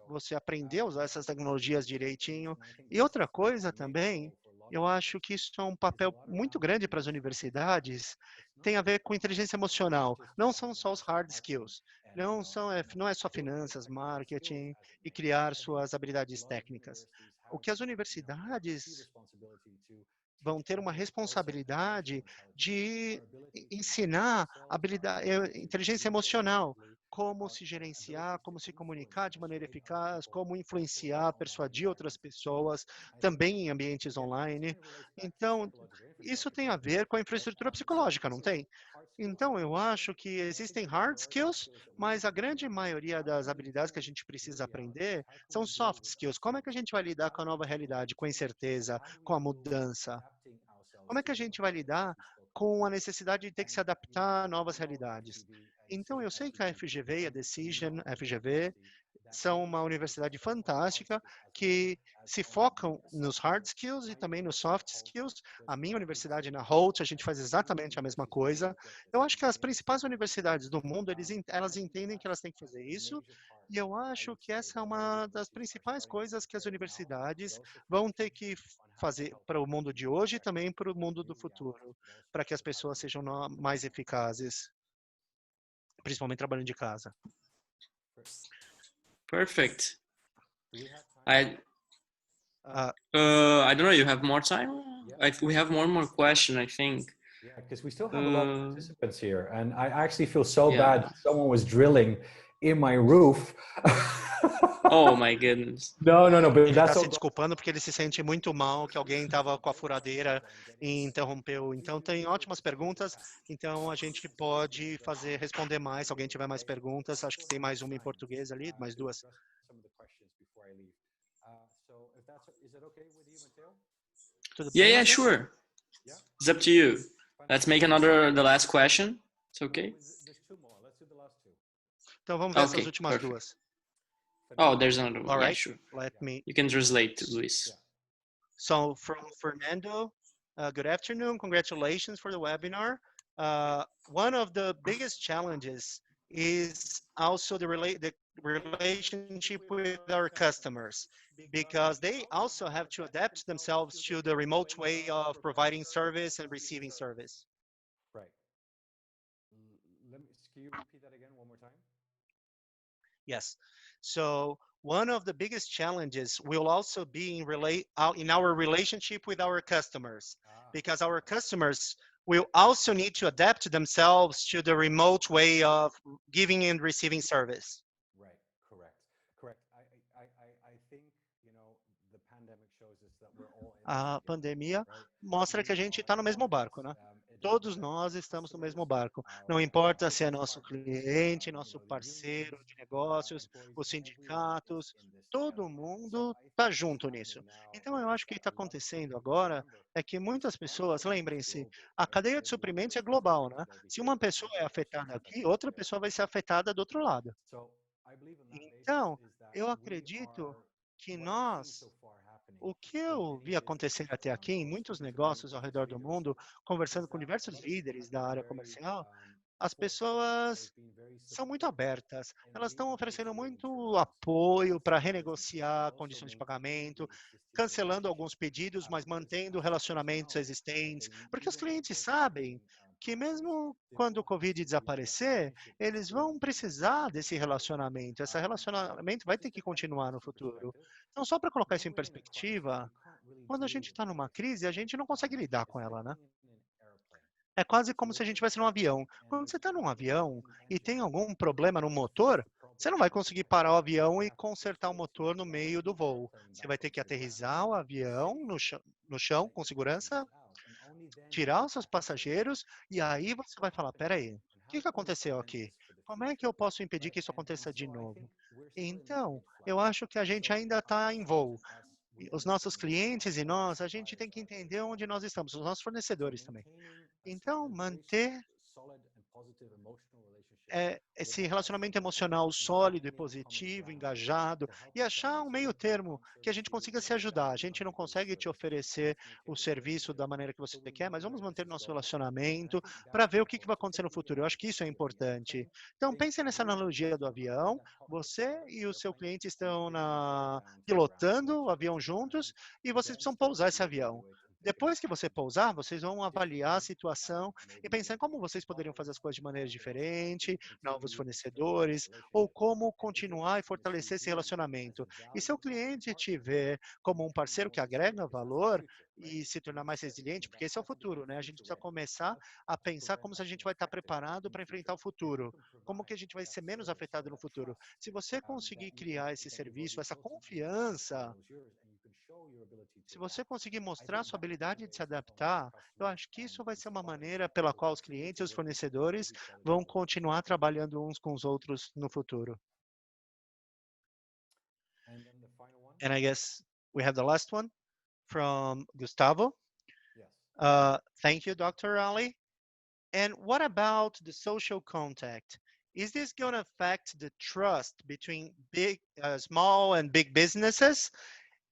você aprender a usar essas tecnologias direitinho. E outra coisa também, eu acho que isso é um papel muito grande para as universidades, tem a ver com inteligência emocional. Não são só os hard skills, não é só finanças, marketing e criar suas habilidades técnicas. O que as universidades vão ter uma responsabilidade de ensinar inteligência emocional, como se gerenciar, como se comunicar de maneira eficaz, como influenciar, persuadir outras pessoas, também em ambientes online. Então, isso tem a ver com a infraestrutura psicológica, não tem? Então, eu acho que existem hard skills, mas a grande maioria das habilidades que a gente precisa aprender são soft skills. Como é que a gente vai lidar com a nova realidade, com a incerteza, com a mudança? Como é que a gente vai lidar com a necessidade de ter que se adaptar a novas realidades? Então, eu sei que a FGV e a Decision, FGV, são uma universidade fantástica que se focam nos hard skills e também nos soft skills. A minha universidade na Holt, a gente faz exatamente a mesma coisa. Eu acho que as principais universidades do mundo, elas entendem que elas têm que fazer isso, e eu acho que essa é uma das principais coisas que as universidades vão ter que fazer para o mundo de hoje e também para o mundo do futuro, para que as pessoas sejam mais eficazes, principalmente trabalhando de casa. Perfect. I don't know. You have more time? We have one more question, I think. Yeah, because we still have a lot of participants here, and I actually feel so Yeah. bad. Someone was drilling in my roof. Oh my goodness. No, but Ele está that's se all. desculpando porque ele se sente muito mal que alguém estava com a furadeira e interrompeu. Então, tem ótimas perguntas. Então, a gente pode responder mais. Se alguém tiver mais perguntas, acho que tem mais uma em português ali, mais duas. Tudo bem, Yeah, Matheus? sure. It's up to you. Let's make the last question. It's okay? There's two more. Let's do the last two. Então vamos ver Okay, essas últimas perfect. duas. Oh, there's another one. All Yeah, right, sure. let me. You can translate, Luis. So from Fernando, good afternoon. Congratulations for the webinar. One of the biggest challenges is also the relationship with our customers, because they also have to adapt themselves to the remote way of providing service and receiving service. Right. Can you repeat that again one more time? Yes. So one of the biggest challenges will also be in our relationship with our customers, because our customers will also need to adapt themselves to the remote way of giving and receiving service. Right. Correct. I think, the pandemic shows us that we're all in A this together, pandemia right? mostra que a gente está no mesmo barco, né? Todos nós estamos no mesmo barco. Não importa se é nosso cliente, nosso parceiro de negócios, os sindicatos, todo mundo está junto nisso. Então, eu acho que o que está acontecendo agora é que muitas pessoas, lembrem-se, a cadeia de suprimentos é global, né? Se uma pessoa é afetada aqui, outra pessoa vai ser afetada do outro lado. Então, eu acredito que o que eu vi acontecer até aqui em muitos negócios ao redor do mundo, conversando com diversos líderes da área comercial, as pessoas são muito abertas. Elas estão oferecendo muito apoio para renegociar condições de pagamento, cancelando alguns pedidos, mas mantendo relacionamentos existentes, porque os clientes sabem que mesmo quando o Covid desaparecer, eles vão precisar desse relacionamento. Esse relacionamento vai ter que continuar no futuro. Então, só para colocar isso em perspectiva, quando a gente está numa crise, a gente não consegue lidar com ela, né? É quase como se a gente estivesse num avião. Quando você está num avião e tem algum problema no motor, você não vai conseguir parar o avião e consertar o motor no meio do voo. Você vai ter que aterrissar o avião no chão com segurança, tirar os seus passageiros, e aí você vai falar, peraí, o que aconteceu aqui? Como é que eu posso impedir que isso aconteça de novo? Então, eu acho que a gente ainda está em voo. Os nossos clientes e nós, a gente tem que entender onde nós estamos, os nossos fornecedores também. Então, manter esse relacionamento emocional sólido e positivo, engajado, e achar um meio termo que a gente consiga se ajudar. A gente não consegue te oferecer o serviço da maneira que você quer, mas vamos manter nosso relacionamento para ver o que vai acontecer no futuro. Eu acho que isso é importante. Então, pense nessa analogia do avião. Você e o seu cliente estão pilotando o avião juntos e vocês precisam pousar esse avião. Depois que você pousar, vocês vão avaliar a situação e pensar em como vocês poderiam fazer as coisas de maneira diferente, novos fornecedores, ou como continuar e fortalecer esse relacionamento. E se o cliente te vê como um parceiro que agrega valor e se tornar mais resiliente, porque esse é o futuro, né? A gente precisa começar a pensar como se a gente vai estar preparado para enfrentar o futuro, como que a gente vai ser menos afetado no futuro. Se você conseguir criar esse serviço, essa confiança, se você conseguir mostrar sua habilidade de se adaptar, eu acho que isso vai ser uma maneira pela qual os clientes e os fornecedores vão continuar trabalhando uns com os outros no futuro. And I guess we have the last one from Gustavo. Thank you, Dr. Ali. And what about the social contact? Is this going to affect the trust between small and big businesses?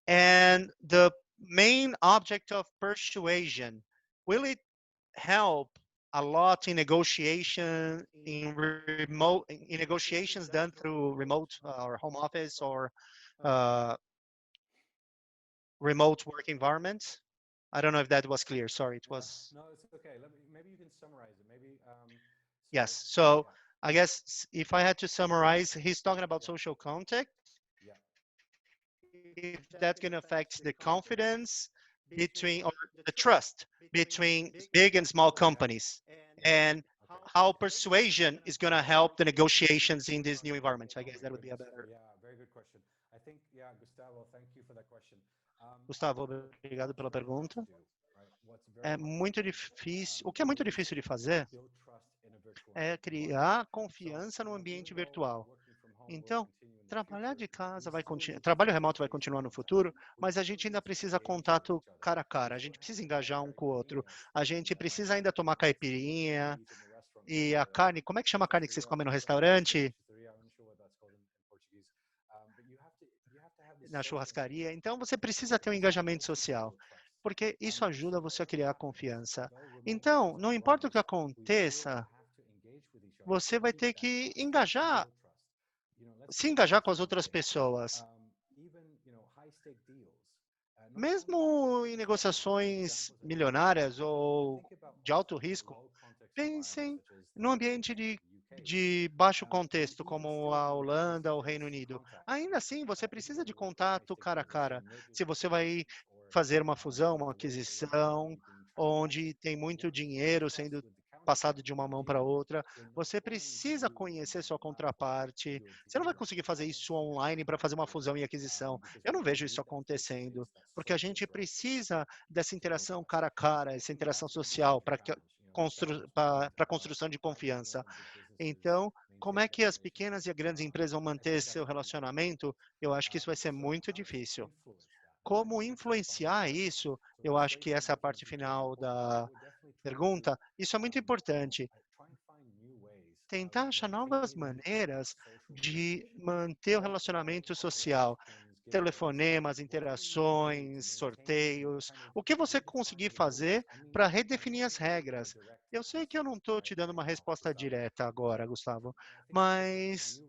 And the main object of persuasion, will it help a lot in negotiation, in negotiations done through remote or home office or remote work environments? I don't know if that was clear. Sorry, it was. No, it's okay. Maybe you can summarize it. Maybe. Yes. So I guess if I had to summarize, he's talking about social contact. If that's going to affect the confidence between, or the trust between big and small companies, and how persuasion is going to help the negotiations in this new environment. I guess that would be a better. Yeah, very good question. I think, Gustavo, thank you for that question. Gustavo, obrigado pela pergunta. É muito difícil. O que é muito difícil de fazer é criar confiança no ambiente virtual. Então, Trabalhar de casa vai continuar, trabalho remoto vai continuar no futuro, mas a gente ainda precisa contato cara a cara, a gente precisa engajar um com o outro, a gente precisa ainda tomar caipirinha e a carne, como é que chama a carne que vocês comem no restaurante? Na churrascaria. Então, você precisa ter um engajamento social, porque isso ajuda você a criar confiança. Então, não importa o que aconteça, você vai ter que engajar, se engajar com as outras pessoas. Mesmo em negociações milionárias ou de alto risco, pensem no ambiente de baixo contexto, como a Holanda, o Reino Unido. Ainda assim, você precisa de contato cara a cara. Se você vai fazer uma fusão, uma aquisição, onde tem muito dinheiro sendo passado de uma mão para outra, você precisa conhecer sua contraparte. Você não vai conseguir fazer isso online para fazer uma fusão e aquisição. Eu não vejo isso acontecendo, porque a gente precisa dessa interação cara a cara, essa interação social para a construção de confiança. Então, como é que as pequenas e as grandes empresas vão manter seu relacionamento? Eu acho que isso vai ser muito difícil. Como influenciar isso? Eu acho que essa é a parte final da pergunta. Isso é muito importante. Tentar achar novas maneiras de manter o relacionamento social. Telefonemas, interações, sorteios. O que você conseguir fazer para redefinir as regras? Eu sei que eu não estou te dando uma resposta direta agora, Gustavo, mas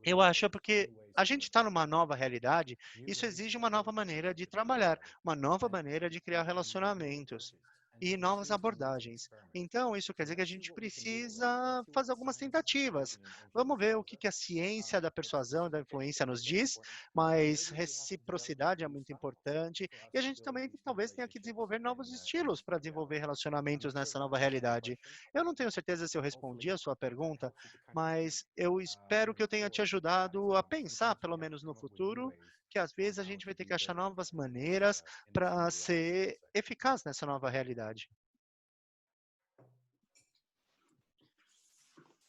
eu acho porque a gente está numa nova realidade, isso exige uma nova maneira de trabalhar, uma nova maneira de criar relacionamentos e novas abordagens. Então, isso quer dizer que a gente precisa fazer algumas tentativas. Vamos ver o que a ciência da persuasão e da influência nos diz, mas reciprocidade é muito importante e a gente também talvez tenha que desenvolver novos estilos para desenvolver relacionamentos nessa nova realidade. Eu não tenho certeza se eu respondi a sua pergunta, mas eu espero que eu tenha te ajudado a pensar, pelo menos no futuro, que às vezes a gente vai ter que achar novas maneiras para ser eficaz nessa nova realidade.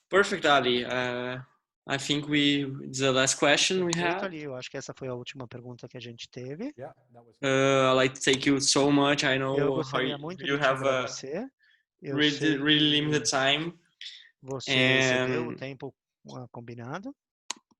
Perfect, Ali. I think it's the last question we Perfeito, have. Ali. Eu acho que essa foi a última pergunta que a gente teve. I'd like to thank you so much. I Eu know how gostaria muito you de te have a agradecer. Eu really, sei really que limited time, você excedeu o and tempo combinado.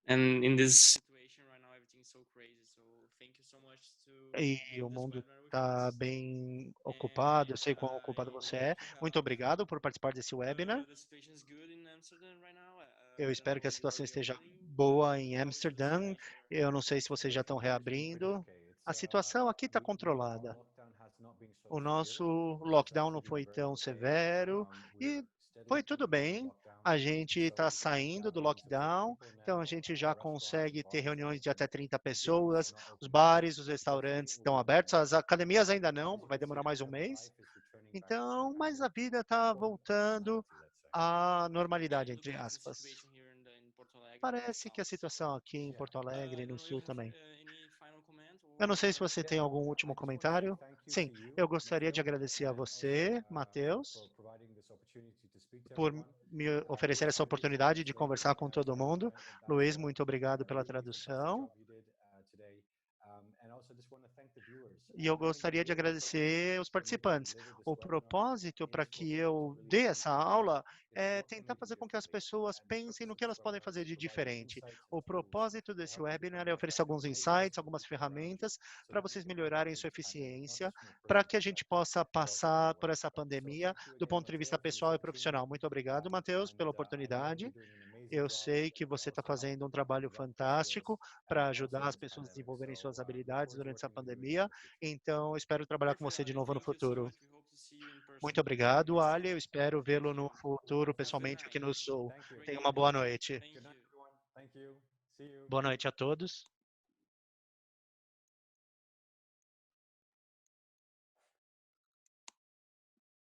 in this situation right now, everything's so crazy. So thank you so much to E do o this mundo webinar with está us. bem ocupado, eu sei quão ocupado você é. Muito obrigado por participar desse webinar. The situation is good in Amsterdam right now. Eu I don't espero know que a where you are situação esteja locating, boa em how is the Amsterdã. situation? Eu não sei se vocês já estão reabrindo. A situação aqui está controlada. O nosso lockdown não foi tão severo e foi tudo bem. A gente está saindo do lockdown, então a gente já consegue ter reuniões de até 30 pessoas. Os bares, os restaurantes estão abertos, as academias ainda não, vai demorar mais um mês. Então, mas a vida está voltando à normalidade, entre aspas. Parece que a situação aqui em Porto Alegre, no Sul também. Eu não sei se você tem algum último comentário. Sim, eu gostaria de agradecer a você, Matheus, por me oferecer essa oportunidade de conversar com todo mundo. Luiz, muito obrigado pela tradução. E eu gostaria de agradecer os participantes. O propósito para que eu dê essa aula é tentar fazer com que as pessoas pensem no que elas podem fazer de diferente. O propósito desse webinar é oferecer alguns insights, algumas ferramentas para vocês melhorarem sua eficiência, para que a gente possa passar por essa pandemia do ponto de vista pessoal e profissional. Muito obrigado, Matheus, pela oportunidade. Eu sei que você está fazendo um trabalho fantástico para ajudar as pessoas a desenvolverem suas habilidades durante essa pandemia. Então, espero trabalhar com você de novo no futuro. Muito obrigado, Ali. Eu espero vê-lo no futuro, pessoalmente, aqui no Sul. Tenha uma boa noite. Boa noite a todos.